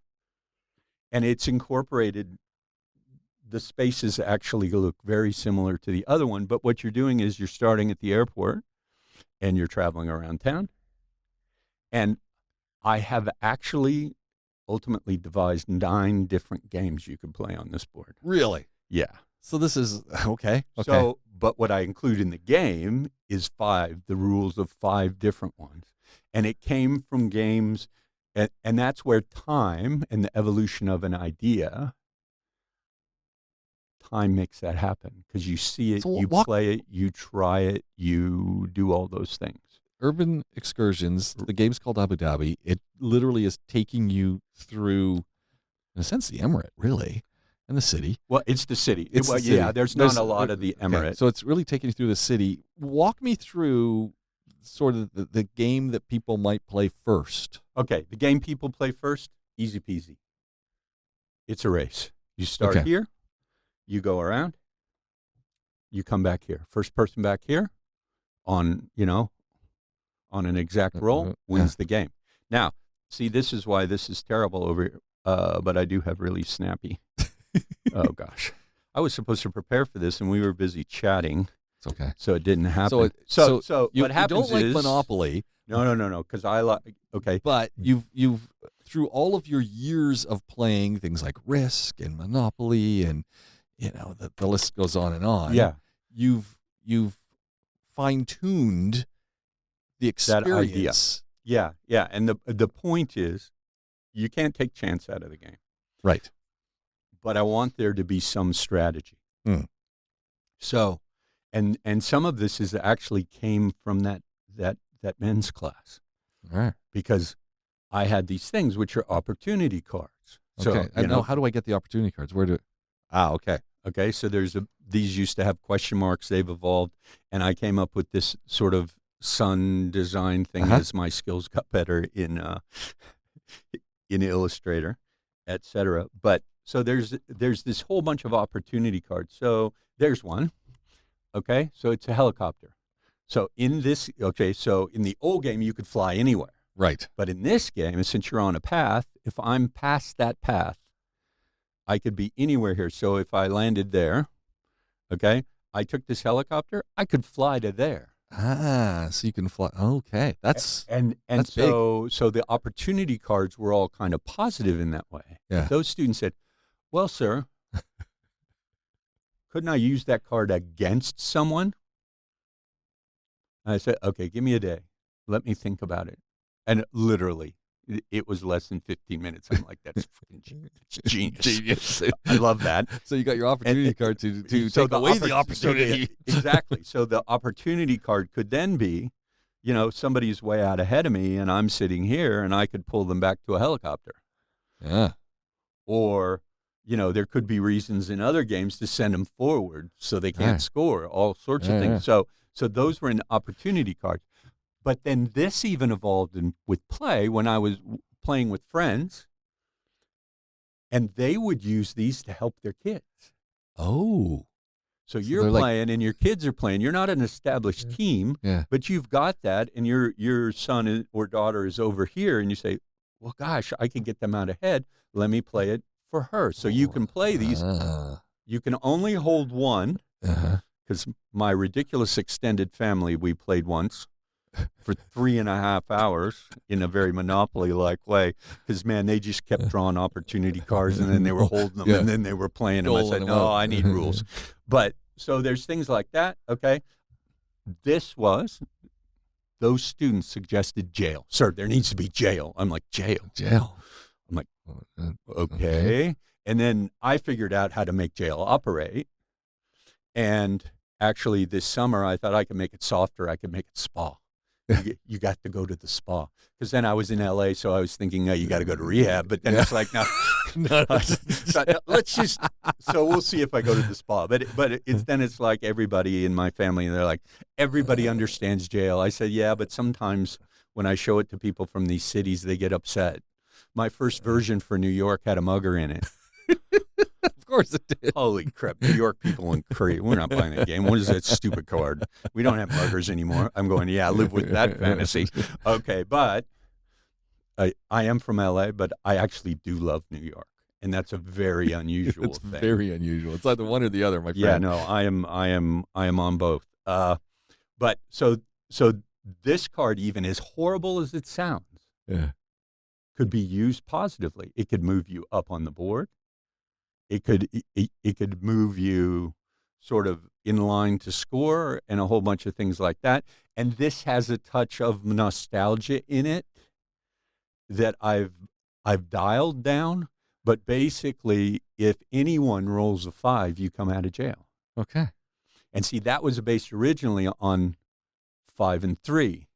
and it's incorporated. The spaces actually look very similar to the other one, but what you're doing is you're starting at the airport, and you're traveling around town. And I have actually ultimately devised 9 different games you can play on this board. Really? Yeah. So this is okay. So, but what I include in the game is 5, the rules of 5 different ones. And it came from games, and that's where time and the evolution of an idea, time makes that happen. Because you see it, you play it, you try it, you do all those things. Urban Excursions, the game's called Abu Dhabi. It literally is taking you through, in a sense, the emirate, really, and the city. Well, it's the city. It's the city. Yeah, there's not a lot of the emirate. Okay. So it's really taking you through the city. Walk me through sort of the game that people might play first. Okay, the game people play first, easy peasy. It's a race. You start here, you go around, you come back here. First person back here on an exact roll wins the game. Now, see, this is why this is terrible over here, but I do have really snappy. Oh, gosh. I was supposed to prepare for this, and we were busy chatting. It's okay. So it didn't happen. So what happens you don't like Monopoly. No, because I like, okay. But you've through all of your years of playing things like Risk and Monopoly and, the list goes on and on. Yeah. You've fine-tuned the experience. That idea. Yeah. And the point is, you can't take chance out of the game. Right. But I want there to be some strategy. So, and some of this is actually came from that men's class. All right. Because I had these things which are opportunity cards. Okay. So, how do I get the opportunity cards? Where do? Okay. Okay. So these used to have question marks. They've evolved, and I came up with this sort of sun design thing as my skills got better in Illustrator, etc. But so there's this whole bunch of opportunity cards. So there's one. Okay. So it's a helicopter. So in the old game you could fly anywhere. Right. But in this game, since you're on a path, if I'm past that path, I could be anywhere here. So if I landed there, okay, I took this helicopter, I could fly to there. So you can fly. Okay, that's and that's so the opportunity cards were all kind of positive in that way. Yeah. But those students said, "Well, sir, couldn't I use that card against someone?" And I said, "Okay, give me a day. Let me think about it." And literally, It was less than 15 minutes. I'm like, that's freaking genius. Genius. I love that. So you got your opportunity card to So take away the opportunity. Exactly. So the opportunity card could then be, somebody's way out ahead of me and I'm sitting here and I could pull them back to a helicopter. Yeah. Or, there could be reasons in other games to send them forward so they can't score, all sorts of things. So those were an opportunity card. But then this even evolved with play when I was playing with friends, and they would use these to help their kids. Oh. So you're playing and your kids are playing. You're not an established team, but you've got that, and your son or daughter is over here, and you say, well, gosh, I can get them out ahead. Let me play it for her. So you can play these. You can only hold one, because my ridiculous extended family, we played once for 3.5 hours in a very Monopoly-like way, because, man, they just kept drawing opportunity cards, and then they were holding them, and then they were playing them. I said, no, I need rules. But so there's things like that, okay? Those students suggested jail. Sir, there needs to be jail. I'm like, jail? I'm like, okay. And then I figured out how to make jail operate. And actually this summer I thought I could make it softer. I could make it spa. You got to go to the spa. Because then I was in L.A., so I was thinking, you got to go to rehab. But then it's like, no. Let's just, so we'll see if I go to the spa. But it's like everybody in my family, and they're like, everybody understands jail. I said, yeah, but sometimes when I show it to people from these cities, they get upset. My first version for New York had a mugger in it. Of course it did. Holy crap. New York people and Korea, we're not playing that game. What is that stupid card? We don't have muggers anymore. I'm going, live with that fantasy. Okay, but I am from L.A., but I actually do love New York. And that's a very unusual it's thing. Very unusual. It's either one or the other, my friend. Yeah, no, I am on both. But so this card, even as horrible as it sounds, could be used positively. It could move you up on the board. It could move you sort of in line to score and a whole bunch of things like that. And this has a touch of nostalgia in it that I've dialed down. But basically, if anyone rolls a 5, you come out of jail. Okay. And see, that was based originally on 5 and 3.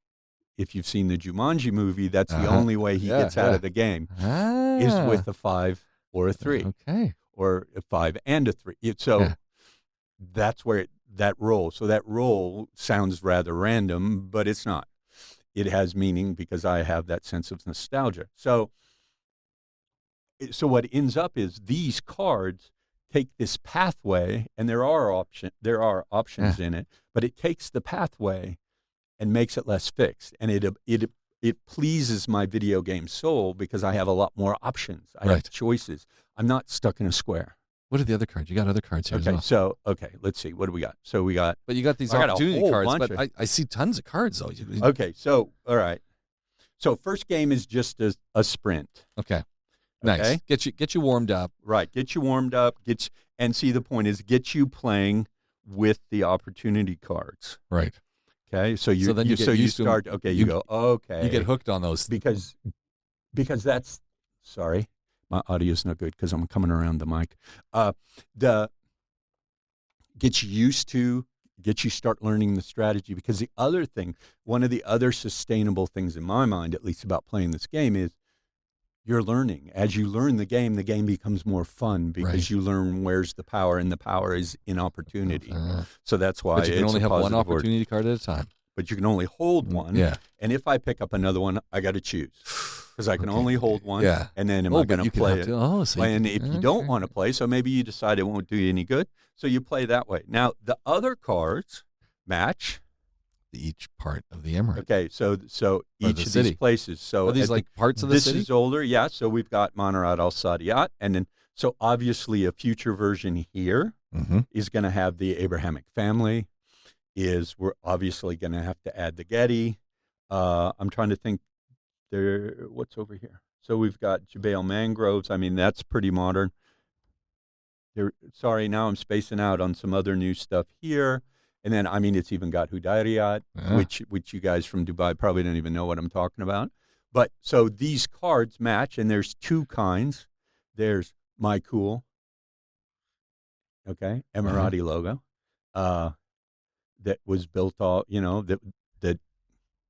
If you've seen the Jumanji movie, that's the only way he gets out of the game is with a 5 or a 3. Okay. Or a 5 and a 3. So that's where that roll. So that roll sounds rather random, but it's not. It has meaning because I have that sense of nostalgia. So what ends up is these cards take this pathway, and there are options in it, but it takes the pathway and makes it less fixed, and it pleases my video game soul because I have a lot more options. I have choices. I'm not stuck in a square. What are the other cards? You got other cards here as well. Let's see. What do we got? So we got. But you got these opportunity cards, but I see tons of cards though. Okay, so all right. So first game is just a sprint. Okay. Nice. Okay? Get you warmed up. Right. Get you warmed up. And see, the point is get you playing with the opportunity cards. Right. Okay. So you start. Okay. You go. Okay. You get hooked on those because that's. Sorry, my audio's not good because I'm coming around the mic. Get you start learning the strategy, because the other thing, one of the other sustainable things in my mind, at least about playing this game, is you're learning. As you learn the game becomes more fun because you learn where's the power, and the power is in opportunity. So that's why you can only have one opportunity card at a time. But you can only hold one. Yeah. And if I pick up another one, I got to choose because I can only hold one. Yeah. And then am I going to play it? And if you don't want to play, so maybe you decide it won't do you any good, so you play that way. Now, the other cards match each part of the emirate. Okay, so each of these places. So are these like parts of the city? This is older, yeah. So we've got Manarat al Sadiyat, and then so obviously a future version here is going to have the Abrahamic family. We're obviously going to have to add the Getty. I'm trying to think. What's over here? So we've got Jebel Mangroves. I mean, that's pretty modern. Sorry, now I'm spacing out on some other new stuff here. And then, I mean, it's even got Hudayriyat, which you guys from Dubai probably don't even know what I'm talking about. But so these cards match, and there's two kinds. There's My Cool, okay, Emirati logo, that was built all, that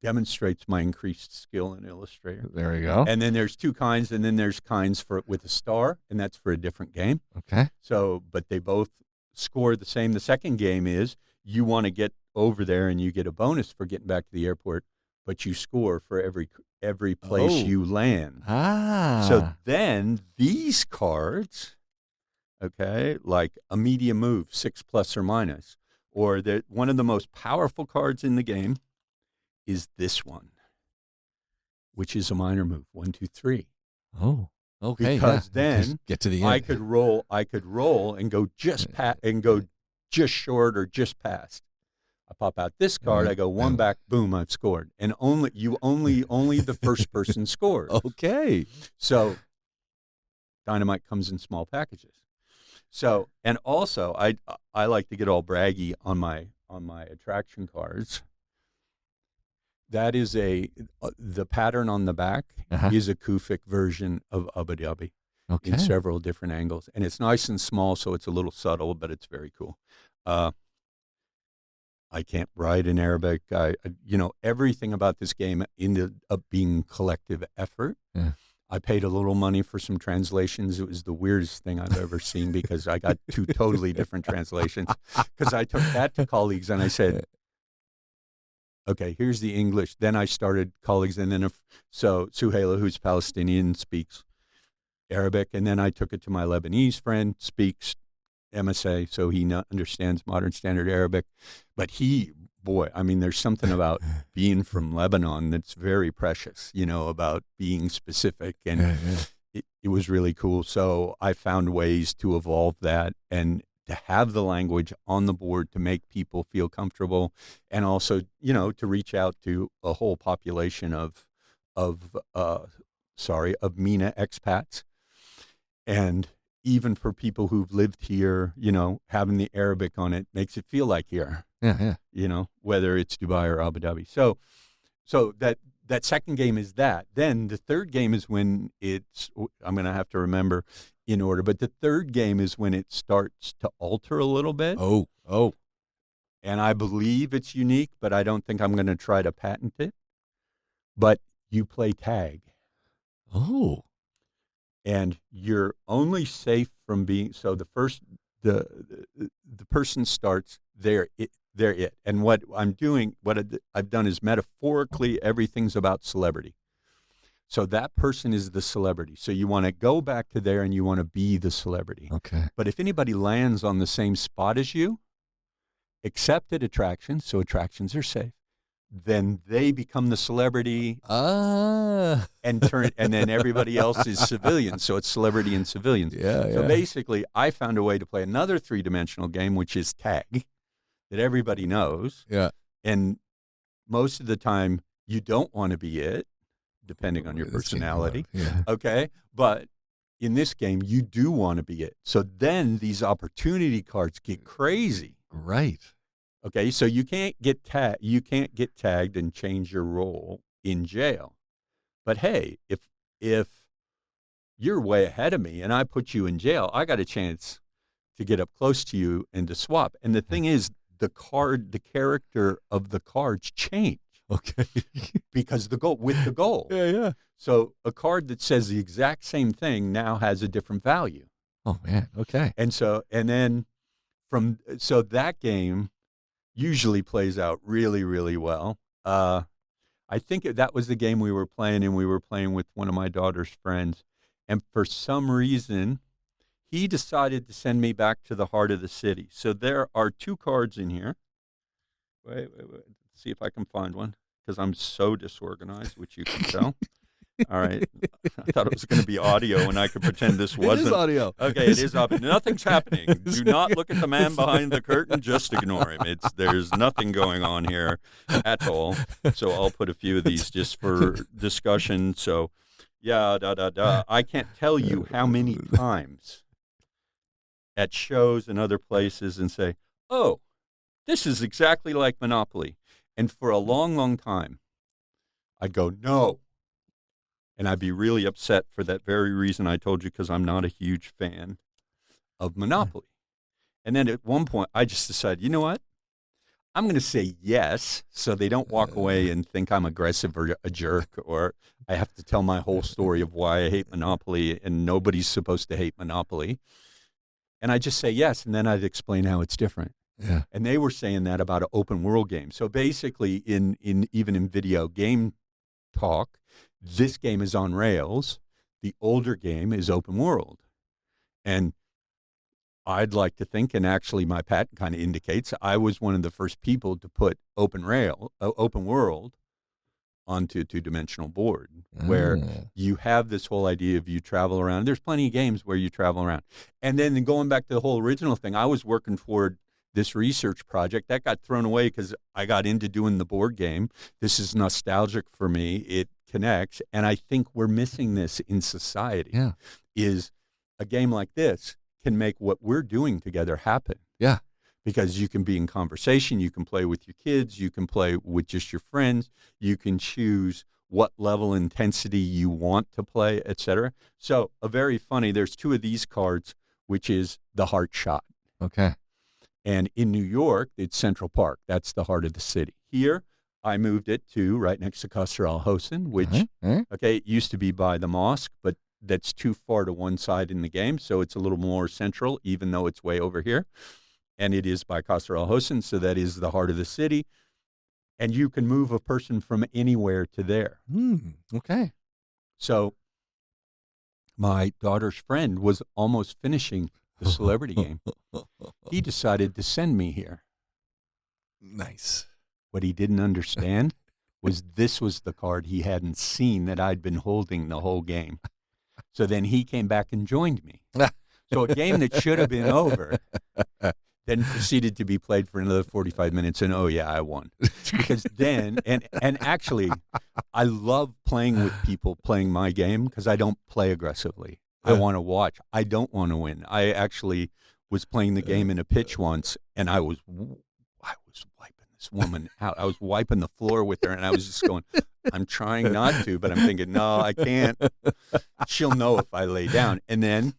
demonstrates my increased skill in Illustrator. There you go. And then there's two kinds, and then there's kinds with a star, and that's for a different game. Okay. So, but they both score the same. The second game is you want to get over there, and you get a bonus for getting back to the airport, but you score for every place you land. So then these cards, okay, like a medium move, 6 plus or minus, or one of the most powerful cards in the game is this one, which is a minor move, 1, 2, 3. Oh, okay. Because then get to the end. I could roll and go just just short or just past. I pop out this card. I go one back. Boom! I've scored, and only the first person scores. Okay. So dynamite comes in small packages. So, and also I like to get all braggy on my attraction cards. That is the pattern on the back is a Kufic version of Abu Dhabi in several different angles. And it's nice and small, so it's a little subtle, but it's very cool. I can't write in Arabic. Everything about this game ended up being collective effort. Yeah. I paid a little money for some translations. It was the weirdest thing I've ever seen because I got two totally different translations. Because I took that to colleagues and I said, okay, here's the English. Then I started colleagues, and then so Suhaila, who's Palestinian, speaks Arabic, and then I took it to my Lebanese friend, speaks MSA, so he understands modern standard Arabic. But there's something about being from Lebanon that's very precious, about being specific, and it was really cool. So I found ways to evolve that and to have the language on the board to make people feel comfortable, and also, to reach out to a whole population of MENA expats. And even for people who've lived here, having the Arabic on it makes it feel like here. Yeah. Whether it's Dubai or Abu Dhabi. So that second game is that. Then the third game is when I'm going to have to remember in order, but the third game is when it starts to alter a little bit. Oh. And I believe it's unique, but I don't think I'm going to try to patent it. But you play tag. Oh. And you're only safe from being, so the person starts, they're it. And what I've done is metaphorically everything's about celebrity. So that person is the celebrity. So you want to go back to there and you want to be the celebrity. Okay. But if anybody lands on the same spot as you, accepted attractions, so attractions are safe, then they become the celebrity and then everybody else is civilians. So it's celebrity and civilians. So basically, I found a way to play another three-dimensional game, which is tag, that everybody knows. Yeah. And most of the time, you don't want to be it, depending on your personality. Yeah. Okay? But in this game, you do want to be it. So then these opportunity cards get crazy. Right. Okay, so you can't get tagged and change your role in jail. But hey, if you're way ahead of me and I put you in jail, I got a chance to get up close to you and to swap. And the thing is, the character of the cards change. Okay. Because the goal. Yeah. So a card that says the exact same thing now has a different value. Oh man. Okay. And then that game usually plays out really, really well. I think that was the game we were playing, and we were playing with one of my daughter's friends. And for some reason, he decided to send me back to the heart of the city. So there are two cards in here. Wait. Let's see if I can find one, because I'm so disorganized, which you can tell. All right. I thought it was going to be audio, and I could pretend this wasn't. It is audio. Okay, it is audio. Nothing's happening. Do not look at the man behind the curtain. Just ignore him. There's nothing going on here at all. So I'll put a few of these just for discussion. So, I can't tell you how many times at shows and other places and say, oh, this is exactly like Monopoly. And for a long, long time, I'd go, no. And I'd be really upset for that very reason I told you, because I'm not a huge fan of Monopoly. And then at one point, I just decided, you know what? I'm going to say yes, so they don't walk away and think I'm aggressive or a jerk, or I have to tell my whole story of why I hate Monopoly, and nobody's supposed to hate Monopoly. And I just say yes, and then I'd explain how it's different. Yeah. And they were saying that about an open world game. So basically, even in video game talk, this game is on rails. The older game is open world. And I'd like to think, and actually my patent kind of indicates, I was one of the first people to put open world onto a two-dimensional board, where you have this whole idea of you travel around. There's plenty of games where you travel around. And then going back to the whole original thing, I was working toward this research project. That got thrown away because I got into doing the board game. This is nostalgic for me. It connects. And I think we're missing this in society. Yeah. Is a game like this can make what we're doing together happen. Yeah. Because you can be in conversation, you can play with your kids, you can play with just your friends, you can choose what level intensity you want to play, etc. So there's two of these cards, which is the heart shot. Okay. And in New York, it's Central Park. That's the heart of the city. Here, I moved it to right next to Qasr al-Hosn, which, okay, it used to be by the mosque, but that's too far to one side in the game, so it's a little more central, even though it's way over here. And it is by Qasr al-Hosn, so that is the heart of the city. And you can move a person from anywhere to there. Okay. So my daughter's friend was almost finishing the celebrity game. He decided to send me here. Nice. What he didn't understand was this was the card he hadn't seen that I'd been holding the whole game. So then he came back and joined me. So a game that should have been over then proceeded to be played for another 45 minutes, and oh yeah, I won. Because then, and actually, I love playing with people playing my game because I don't play aggressively. I want to watch. I don't want to win. I actually was playing the game in a pitch once, and I was wiping this woman out. I was wiping the floor with her, and I was just going, I'm trying not to, but I'm thinking, no, I can't. She'll know if I lay down. And then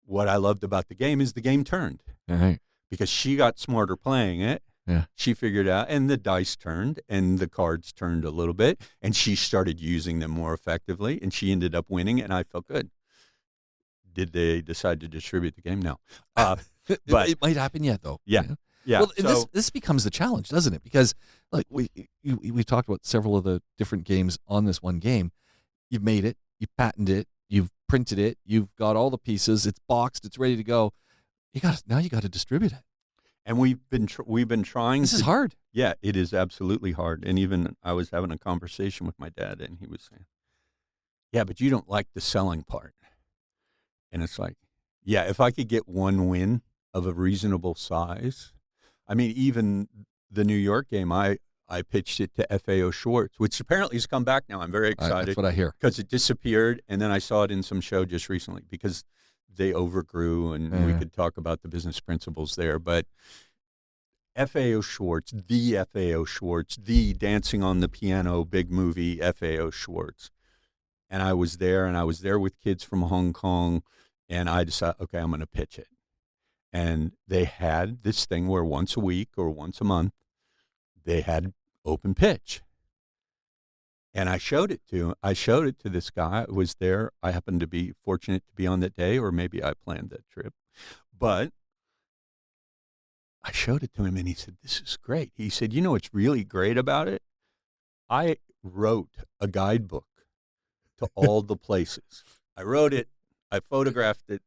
what I loved about the game is the game turned. All right. Because she got smarter playing it. Yeah. She figured out, and the dice turned, and the cards turned a little bit, and she started using them more effectively, and she ended up winning, and I felt good. Did they decide to distribute the game? No. But it might happen yet, though. Yeah. You know? Yeah. Well, so, this becomes the challenge, doesn't it? Because like we've talked about several of the different games on this one game. You've made it, you patented it, you've printed it, you've got all the pieces, it's boxed, it's ready to go. Now you got to distribute it. and we've been trying. This is hard. Yeah, it is absolutely hard. And even I was having a conversation with my dad, and he was saying, "Yeah, but you don't like the selling part." And it's like, yeah, if I could get one win of a reasonable size. I mean, even the New York game, I pitched it to FAO Schwartz, which apparently has come back now. I'm very excited. That's what I hear. Because it disappeared, and then I saw it in some show just recently because they overgrew, and we could talk about the business principles there. But FAO Schwartz, the Dancing on the Piano big movie, FAO Schwartz. And I was there with kids from Hong Kong, and I decided, okay, I'm going to pitch it. And they had this thing where once a week or once a month, they had open pitch. And I showed it to this guy who was there. I happened to be fortunate to be on that day, or maybe I planned that trip. But I showed it to him, and he said, "This is great." He said, "You know what's really great about it? I wrote a guidebook to all the places. I wrote it. I photographed it.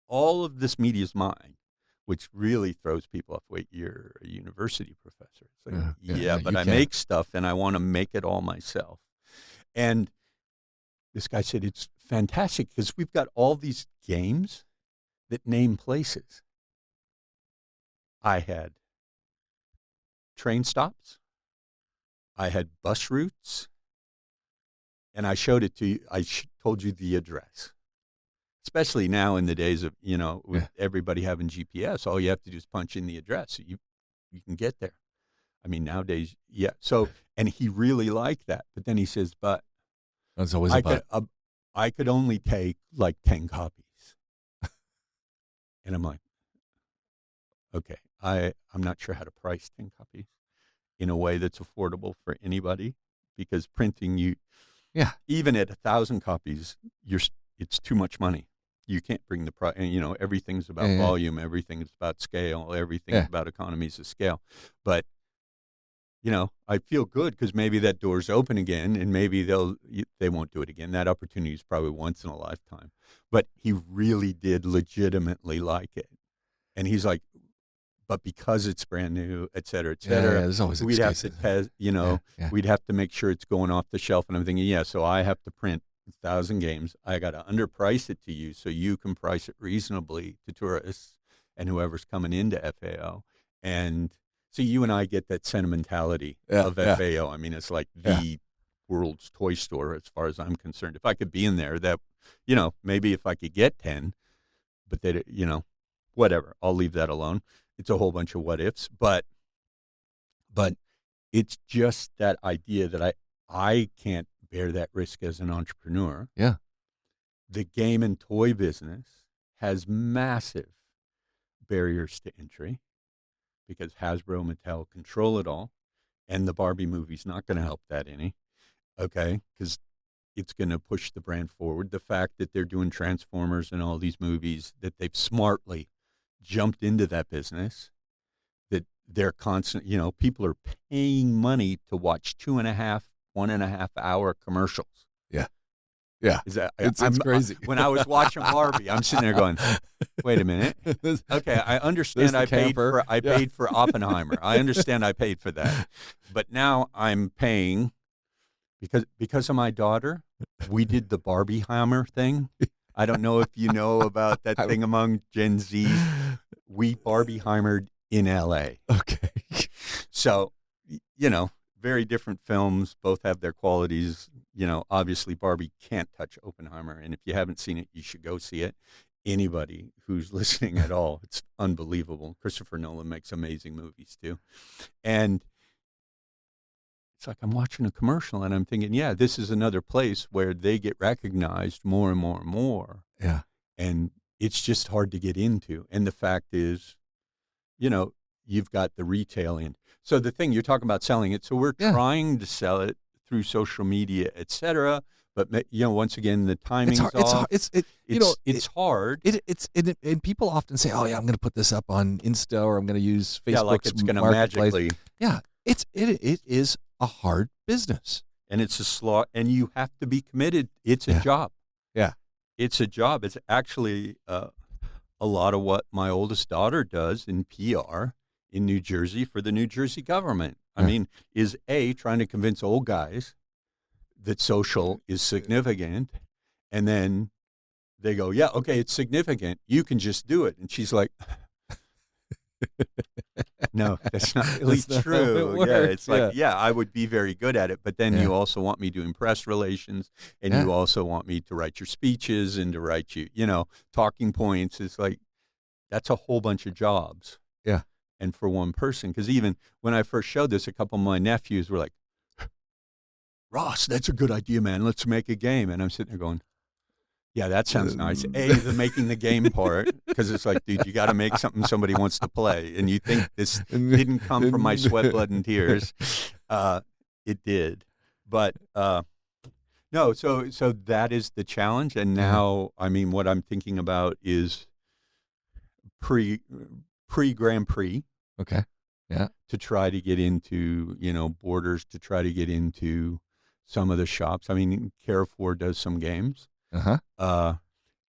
All of this media is mine," which really throws people off. Wait, you're a university professor. It's like, but I make stuff, and I want to make it all myself. And this guy said, "It's fantastic because we've got all these games that name places." I had train stops. I had bus routes. And I showed it to you. I told you the address. Especially now in the days of, with everybody having GPS, all you have to do is punch in the address. So you can get there. I mean, nowadays, yeah. So, and he really liked that. But then he says, but That's always a but. I could only take like 10 copies. And I'm like, okay, I'm not sure how to price 10 copies in a way that's affordable for anybody, because printing, even at 1,000 copies, it's too much money. You can't bring the price. Everything's about volume, everything's about scale, everything's about economies of scale. But I feel good because maybe that door's open again, and maybe they won't do it again. That opportunity is probably once in a lifetime. But he really did legitimately like it, and he's like, but because it's brand new, et cetera, there's always we'd have excuses. to test, we'd have to make sure it's going off the shelf. And I'm thinking, so I have to print 1,000 games. I got to underprice it to you so you can price it reasonably to tourists and whoever's coming into FAO. And so you and I get that sentimentality of FAO. I mean, it's like the world's toy store as far as I'm concerned. If I could be in there, that, maybe if I could get 10, but they, whatever, I'll leave that alone. It's a whole bunch of what ifs, but it's just that idea that I can't bear that risk as an entrepreneur. Yeah. The game and toy business has massive barriers to entry because Hasbro, Mattel control it all, and the Barbie movie's not going to help that any, okay, because it's going to push the brand forward. The fact that they're doing Transformers and all these movies, that they've smartly jumped into that business, that they're constant, people are paying money to watch 1.5 hour commercials. Yeah. It's crazy. When I was watching Barbie, I'm sitting there going, wait a minute. Okay, I understand I paid for Oppenheimer. I understand I paid for that. But now I'm paying because of my daughter. We did the Barbieheimer thing. I don't know if you know about that thing among Gen Z. We Barbieheimered in L.A. Okay. So, very different films. Both have their qualities. Obviously Barbie can't touch Oppenheimer. And if you haven't seen it, you should go see it. Anybody who's listening at all, it's unbelievable. Christopher Nolan makes amazing movies too. And it's like I'm watching a commercial and I'm thinking, this is another place where they get recognized more and more and more. Yeah. And it's just hard to get into. And the fact is, you've got the retail end. So the thing you're talking about selling it. So we're trying to sell it through social media, et cetera. But once again, the timing's off. It's hard. And people often say, "Oh yeah, I'm going to put this up on Insta or I'm going to use Facebook's like it's going to magically." Yeah, it is a hard business, and it's a slog, and you have to be committed. It's a job. Yeah, it's a job. It's actually a lot of what my oldest daughter does in PR in New Jersey for the New Jersey government. I mean, is trying to convince old guys that social is significant, and then they go, okay, it's significant. You can just do it. And she's like, no, that's not really true. It's like, I would be very good at it, but then you also want me doing press relations, and you also want me to write your speeches and to write talking points. It's like, that's a whole bunch of jobs. Yeah. And for one person, because even when I first showed this, a couple of my nephews were like, Ross, that's a good idea, man. Let's make a game. And I'm sitting there going, yeah, that sounds nice. The making the game part, because it's like, dude, you got to make something somebody wants to play. And you think this didn't come from my sweat, blood, and tears. It did. But no, so that is the challenge. And now, I mean, what I'm thinking about is pre-Grand Prix. Okay. Yeah. To try to get into, Borders, to try to get into some of the shops. I mean, Carrefour does some games.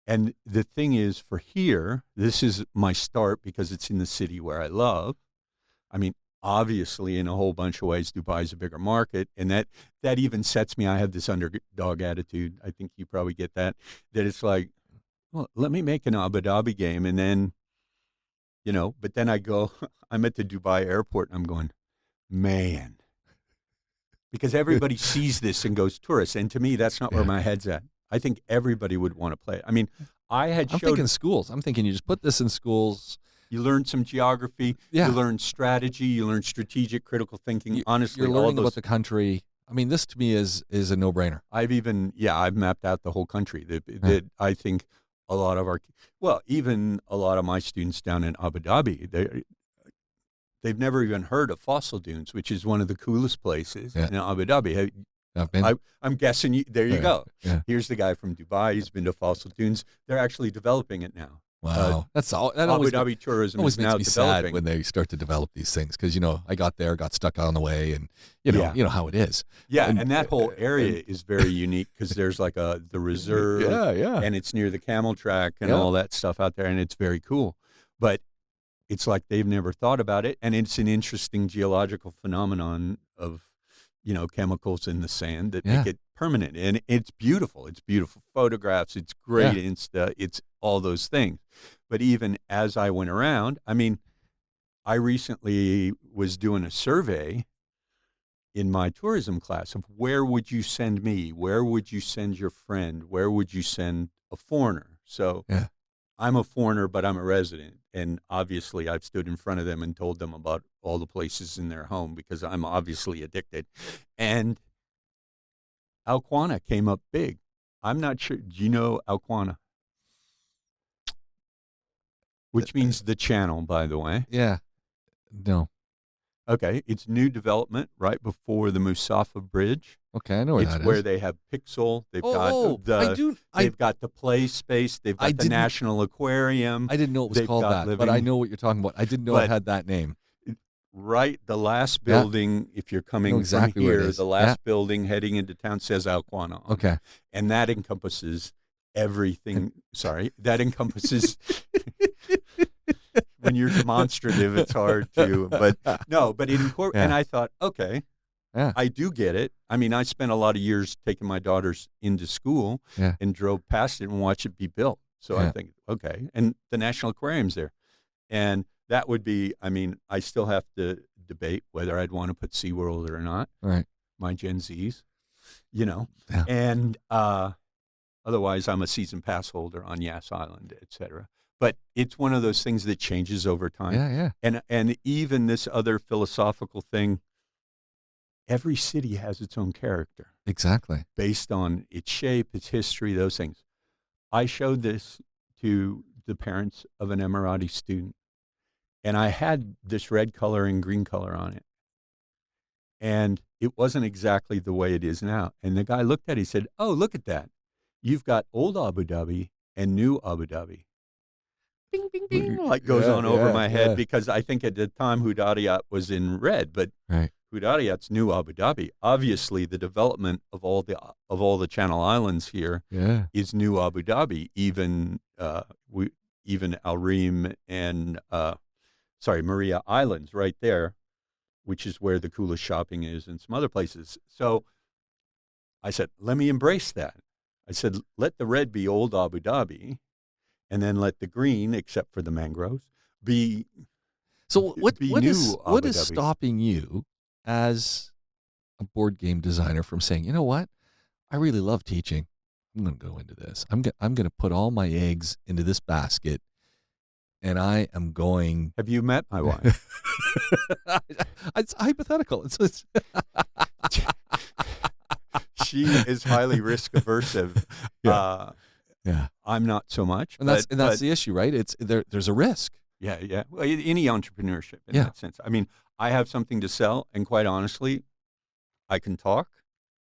And the thing is, for here, this is my start because it's in the city where I love. I mean, obviously, in a whole bunch of ways, Dubai is a bigger market, and that even sets me. I have this underdog attitude. I think you probably get that it's like, well, let me make an Abu Dhabi game, and then, but then I'm at the Dubai airport, and I'm going, man, because everybody sees this and goes tourist, and to me, that's not where my head's at. I think everybody would want to play it. I mean, I'm thinking schools. I'm thinking you just put this in schools. You learn some geography. You learn strategy. You learn strategic critical thinking. Honestly, you're learning about the country. I mean, this to me is a no-brainer. I've mapped out the whole country. That I think a lot of even a lot of my students down in Abu Dhabi, they've never even heard of Fossil Dunes, which is one of the coolest places in Abu Dhabi. I've been. I'm guessing there you go. Yeah. Here's the guy from Dubai. He's been to Fossil Dunes. They're actually developing it now. Wow, that's all. That Abu Dhabi tourism always is makes now me developing. sad when they start to develop these things because I got there, got stuck on the way, and you know how it is. Yeah, and that whole area is very unique because there's like the reserve, and it's near the camel track and all that stuff out there, and it's very cool. But it's like they've never thought about it, and it's an interesting geological phenomenon of chemicals in the sand that make it permanent, and it's beautiful. It's beautiful photographs. It's great Insta. It's all those things. But even as I went around, I mean, I recently was doing a survey in my tourism class of where would you send me? Where would you send your friend? Where would you send a foreigner? So I'm a foreigner, but I'm a resident. And obviously I've stood in front of them and told them about all the places in their home because I'm obviously addicted. And Alquana came up big. I'm not sure. Do you know Alquana? Which means the channel, by the way. Yeah. No. Okay. It's new development right before the Musafa Bridge. Okay, I know where that is. It's where they have Pixel. They've got the play space. They've got the National Aquarium. I didn't know it was called that, but I know what you're talking about. I didn't know it had that name. Right, the last building, if you're coming from here, the last building heading into town says Alquana. Okay. And that encompasses everything. Sorry, that encompasses... When you're demonstrative, it's hard to... But it incorporates... And I thought, okay... Yeah. I do get it. I mean, I spent a lot of years taking my daughters into school and drove past it and watched it be built. So I think, okay. And the National Aquarium's there. And that would be, I mean, I still have to debate whether I'd want to put SeaWorld or not. Right. My Gen Zs, Yeah. And otherwise, I'm a season pass holder on Yas Island, et cetera. But it's one of those things that changes over time. Yeah. And even this other philosophical thing, every city has its own character. Exactly. Based on its shape, its history, those things. I showed this to the parents of an Emirati student, and I had this red color and green color on it. And it wasn't exactly the way it is now. And the guy looked at it, he said, "Oh, look at that. You've got old Abu Dhabi and new Abu Dhabi." Bing, bing, bing, like goes on over my head because I think at the time Hudaydiyat was in red, but Hudaydiyat's new Abu Dhabi. Obviously, the development of all the Channel Islands here is new Abu Dhabi. Even Al Reem and Maria Islands right there, which is where the coolest shopping is, and some other places. So I said, let me embrace that. I said, let the red be old Abu Dhabi, and then let the green, except for the mangroves, be. So what is Dhabi. stopping you as a board game designer from saying, you know what, I really love teaching. I'm going to go into this. I'm going to put all my eggs into this basket, and I am going. Have you met my wife? It's hypothetical. It's She is highly risk averse. I'm not so much. And that's the issue, right? It's there's a risk. Yeah. Well, any entrepreneurship in that sense. I mean, I have something to sell, and quite honestly, I can talk,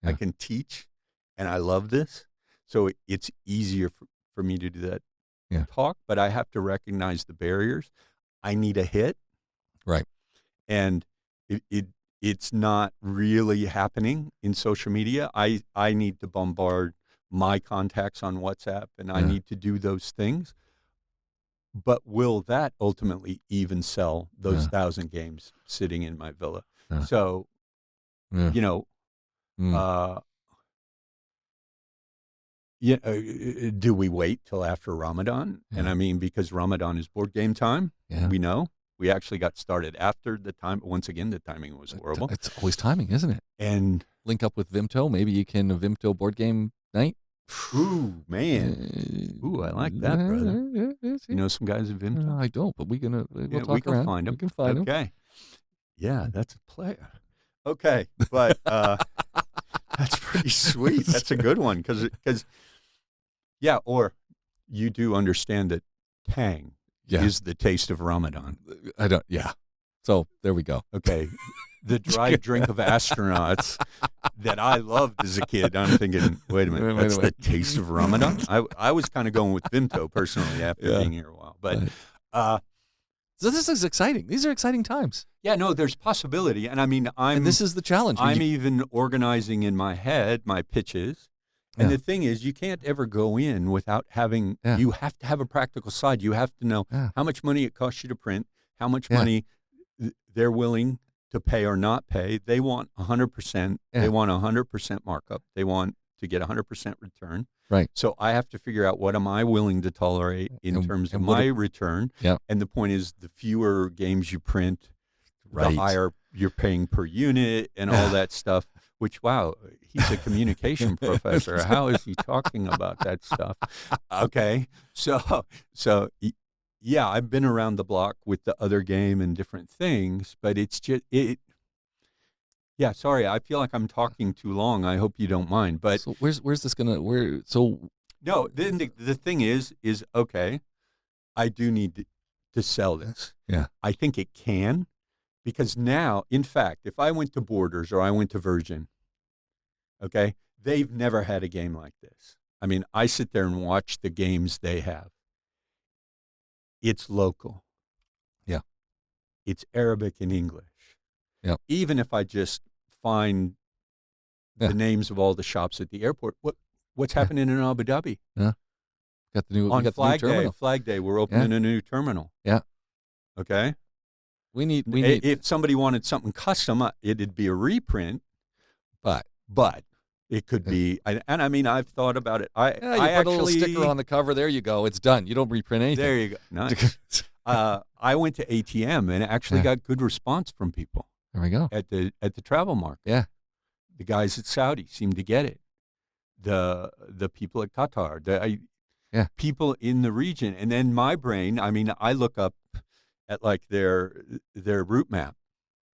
I can teach, and I love this. So it's easier for me to do that talk, but I have to recognize the barriers. I need a hit. Right. And it's not really happening in social media. I need to bombard my contacts on WhatsApp, and I need to do those things. But will that ultimately even sell those 1,000 games sitting in my villa? So, do we wait till after Ramadan? And I mean, because Ramadan is board game time, we know. We actually got started after the time. Once again, the timing was horrible. It's always timing, isn't it? And link up with Vimto. Maybe you can a Vimto board game night. Ooh, man. Ooh, I like that, brother. You know some guys at Vimto? I don't, but we'll talk we can around. find them. We can find them. Okay. Yeah, that's a player. Okay, but That's pretty sweet. That's a good one because yeah, or you do understand that tang is the taste of Ramadan. I don't. Yeah. So there we go. Okay, the dry drink of astronauts that I loved as a kid. I'm thinking, wait a minute, that's the taste of Ramadan. I was kind of going with Vimto personally after being here a while, but. So this is exciting. These are exciting times. Yeah, no, there's possibility, and I mean, and this is the challenge. I'm even organizing in my head my pitches, and the thing is, you can't ever go in without having. You have to have a practical side. You have to know how much money it costs you to print, how much money they're willing to pay or not pay. They want 100%. They want 100% markup. They want to get 100% return. Right. So I have to figure out what am I willing to tolerate in terms of my return. Yeah. And the point is, the fewer games you print, the higher you're paying per unit and all that stuff. Which, wow, he's a communication professor. How is he talking about that stuff? Okay. So yeah, I've been around the block with the other game and different things, but it's just yeah, sorry, I feel like I'm talking too long. I hope you don't mind. But so where's this gonna no, then the thing is okay, I do need to sell this. Yeah. I think it can, because now, in fact, if I went to Borders or I went to Virgin, okay, they've never had a game like this. I mean, I sit there and watch the games they have. It's local. Yeah. It's Arabic and English. Yep. Even if I just find the names of all the shops at the airport, what's happening in Abu Dhabi? Yeah. Got the new on Flag the new terminal. Day. Flag Day, we're opening a new terminal. Yeah. Okay. We need. If somebody wanted something custom, it'd be a reprint, but it could be. And I mean, I've thought about it. I put a little sticker on the cover. There you go. It's done. You don't reprint anything. There you go. Nice. I went to ATM and actually got good response from people. There we go. At the travel market. Yeah. The guys at Saudi seem to get it. The people at Qatar, people in the region. And then my brain, I mean, I look up at like their route map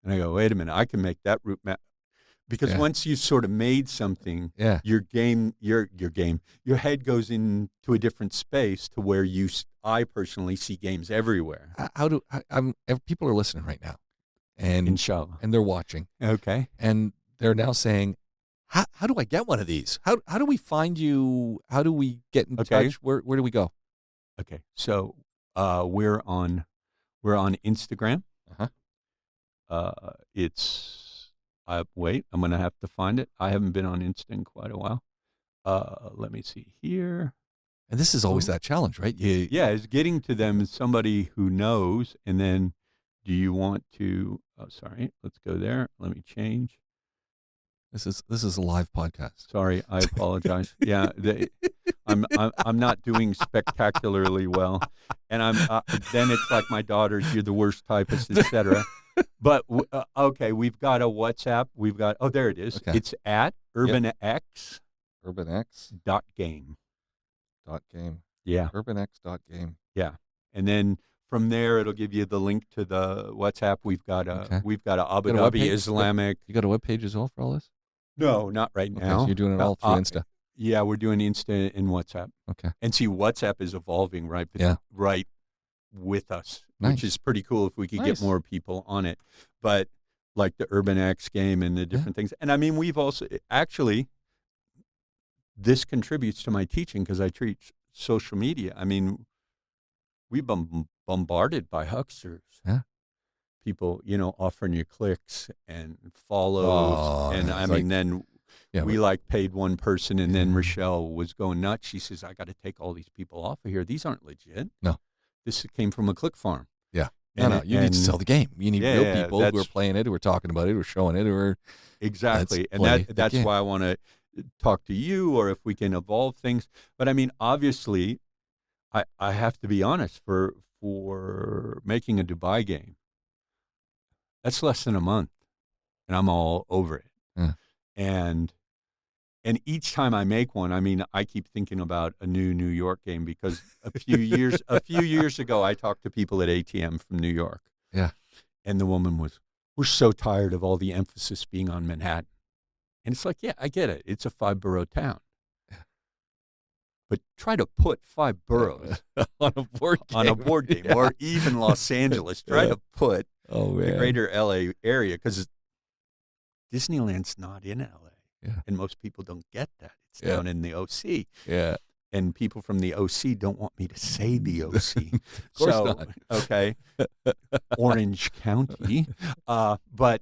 and I go, wait a minute, I can make that route map. Because once you've sort of made something, your head goes into a different space to where I personally see games everywhere. People are listening right now. And Inshallah. And they're watching. Okay. And they're now saying, how do I get one of these? How do we find you? How do we get in touch? Where do we go? Okay. So we're on Instagram. It's wait, I'm gonna have to find it. I haven't been on Insta in quite a while. Let me see here. And this is always that challenge, right? It's getting to them as somebody who knows, and then do you want to? Oh, sorry. Let's go there. Let me change. This is a live podcast. Sorry, I apologize. I'm not doing spectacularly well, and then it's like my daughters. You're the worst typist, etc. But okay, we've got a WhatsApp. We've got there it is. Okay. It's at UrbanX. UrbanX.game. .game. Yeah. UrbanX.game. Yeah, and then from there it'll give you the link to the WhatsApp. We've got a Abu Dhabi Islamic. You got a webpage as well for all this? No, not right now. So you're doing it all through Insta. Yeah, we're doing Insta and WhatsApp. Okay. And see, WhatsApp is evolving right with us, which is pretty cool if we could get more people on it. But like the Urban X game and the different things. And I mean, we've also actually, this contributes to my teaching because I teach social media. I mean, we've been bombarded by hucksters. Yeah. People, offering you clicks and follows. And I mean, then we paid one person and then Rochelle was going nuts. She says, I got to take all these people off of here. These aren't legit. No. This came from a click farm. Yeah. No, you need to sell the game. You need real people who are playing it, who are talking about it, who are showing it, who are... Exactly. And that's why I want to talk to you, or if we can evolve things. But I mean, obviously, I have to be honest, for making a Dubai game, that's less than a month, and I'm all over it. Yeah. And each time I make one, I mean, I keep thinking about a new New York game because a few years ago, I talked to people at ATM from New York. Yeah. And the woman was, we're so tired of all the emphasis being on Manhattan. And it's like, yeah, I get it. It's a 5-borough town. But try to put 5 boroughs on a board game. Yeah. Or even Los Angeles. Try to put the greater LA area, because Disneyland's not in LA. Yeah. And most people don't get that. It's down in the OC. Yeah. And people from the OC don't want me to say the OC. Of course not. Okay. Orange County. But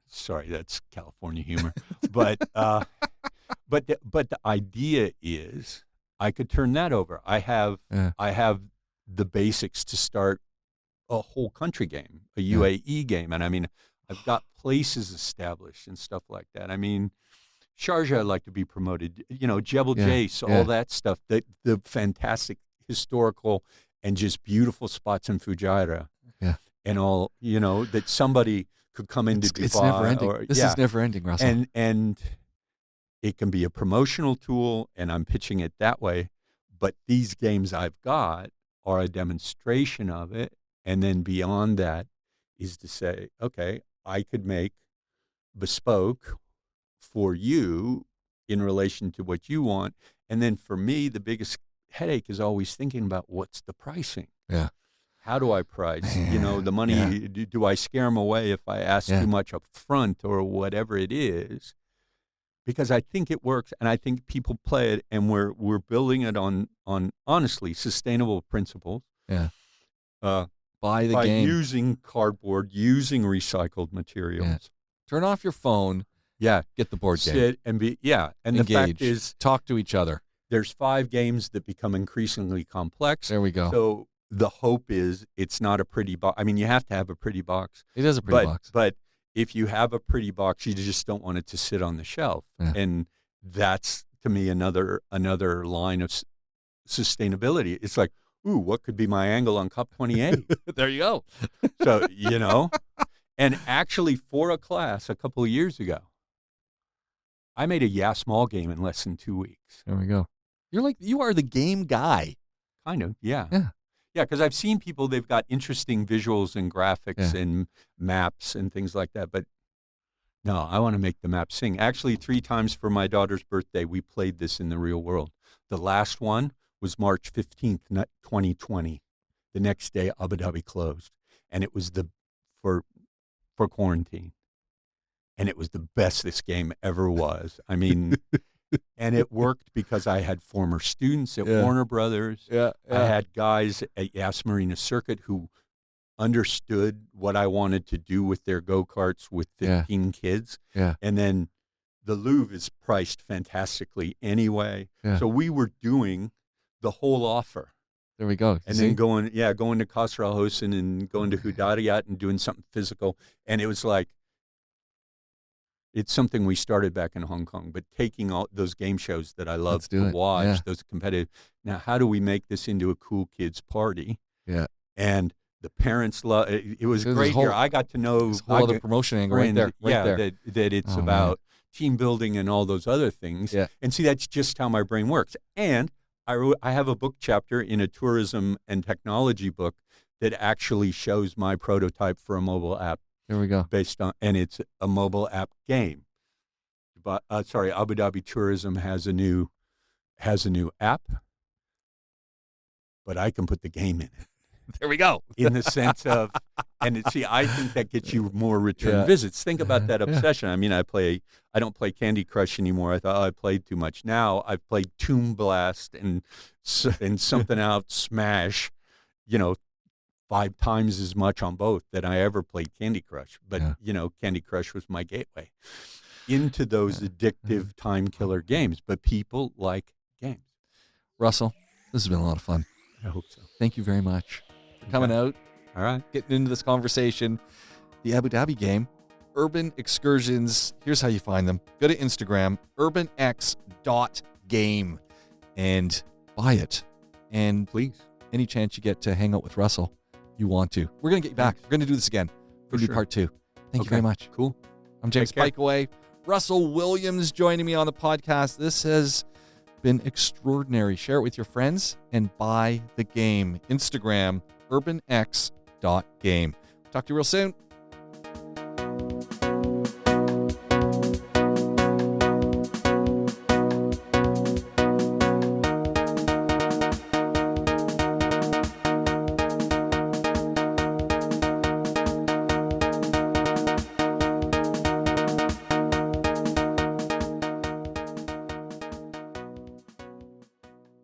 sorry, that's California humor. But the idea is I could turn that over. I have the basics to start a whole country game, a UAE game. And I mean, I've got places established and stuff like that. I mean, Sharjah, I'd like to be promoted, Jebel Jais, all that stuff, the fantastic historical and just beautiful spots in Fujairah. Yeah. And all, that somebody could come into Dubai. It's never ending. This is never ending, Russell. And it can be a promotional tool, and I'm pitching it that way. But these games I've got are a demonstration of it. And then beyond that is to say, okay, I could make bespoke for you in relation to what you want. And then for me, the biggest headache is always thinking about what's the pricing. Yeah. How do I price? The money, do I scare them away if I ask too much up front or whatever it is? Because I think it works, and I think people play it, and we're building it on honestly sustainable principles. Yeah. By game. Using cardboard, using recycled materials. Yeah. Turn off your phone. Yeah. Get the board game. Sit and be, and engage. The fact is, talk to each other. There's 5 games that become increasingly complex. There we go. So the hope is it's not a pretty box. I mean, you have to have a pretty box. It is a pretty box. But if you have a pretty box, you just don't want it to sit on the shelf. Yeah. And that's, to me, another line of sustainability. It's like, ooh, what could be my angle on Cup 28? There you go. So, and actually for a class a couple of years ago, I made a small game in less than 2 weeks. There we go. You are the game guy. Kind of, yeah. Yeah. Yeah, because I've seen people, they've got interesting visuals and graphics and maps and things like that. But no, I want to make the map sing. Actually, 3 times for my daughter's birthday, we played this in the real world. The last one was March 15th, 2020. The next day, Abu Dhabi closed. And it was for quarantine. And it was the best this game ever was. I mean, and it worked because I had former students at Warner Brothers. Yeah. I had guys at Yas Marina Circuit who understood what I wanted to do with their go-karts with 15 kids. Yeah. And then the Louvre is priced fantastically anyway. Yeah. So we were doing the whole offer. There we go. And then going to Qasr Al Hosn and going to Hudayriyat and doing something physical. And it was like, it's something we started back in Hong Kong, but taking all those game shows that I love to watch, those competitive. Now, how do we make this into a cool kids party? Yeah. And the parents love it. Was great here. I got to know this whole other promotion angle right there. That it's about team building and all those other things. Yeah. And see, that's just how my brain works. And I have a book chapter in a tourism and technology book that actually shows my prototype for a mobile app. There we go. And it's a mobile app game. But Abu Dhabi Tourism has a new app, but I can put the game in it. There we go. In the sense of, I think that gets you more return visits. Think about that obsession. I mean, I don't play Candy Crush anymore. I thought, I played too much. Now I've played Toon Blast and something out Smash, 5 times as much on both than I ever played Candy Crush. But, Candy Crush was my gateway into those addictive time killer games. But people like games. Russell, this has been a lot of fun. I hope so. Thank you very much for coming out. All right. Getting into this conversation. The Abu Dhabi game, Urban Excursions. Here's how you find them. Go to Instagram, urbanx.game, and buy it. And please, any chance you get to hang out with Russell, you want to. We're going to get you back. We're going to do this again. We're going to do part 2. Thank you very much. Cool. I'm James Spikeaway. Russell Williams joining me on the podcast. This has been extraordinary. Share it with your friends and buy the game. Instagram, urbanx.game. Talk to you real soon.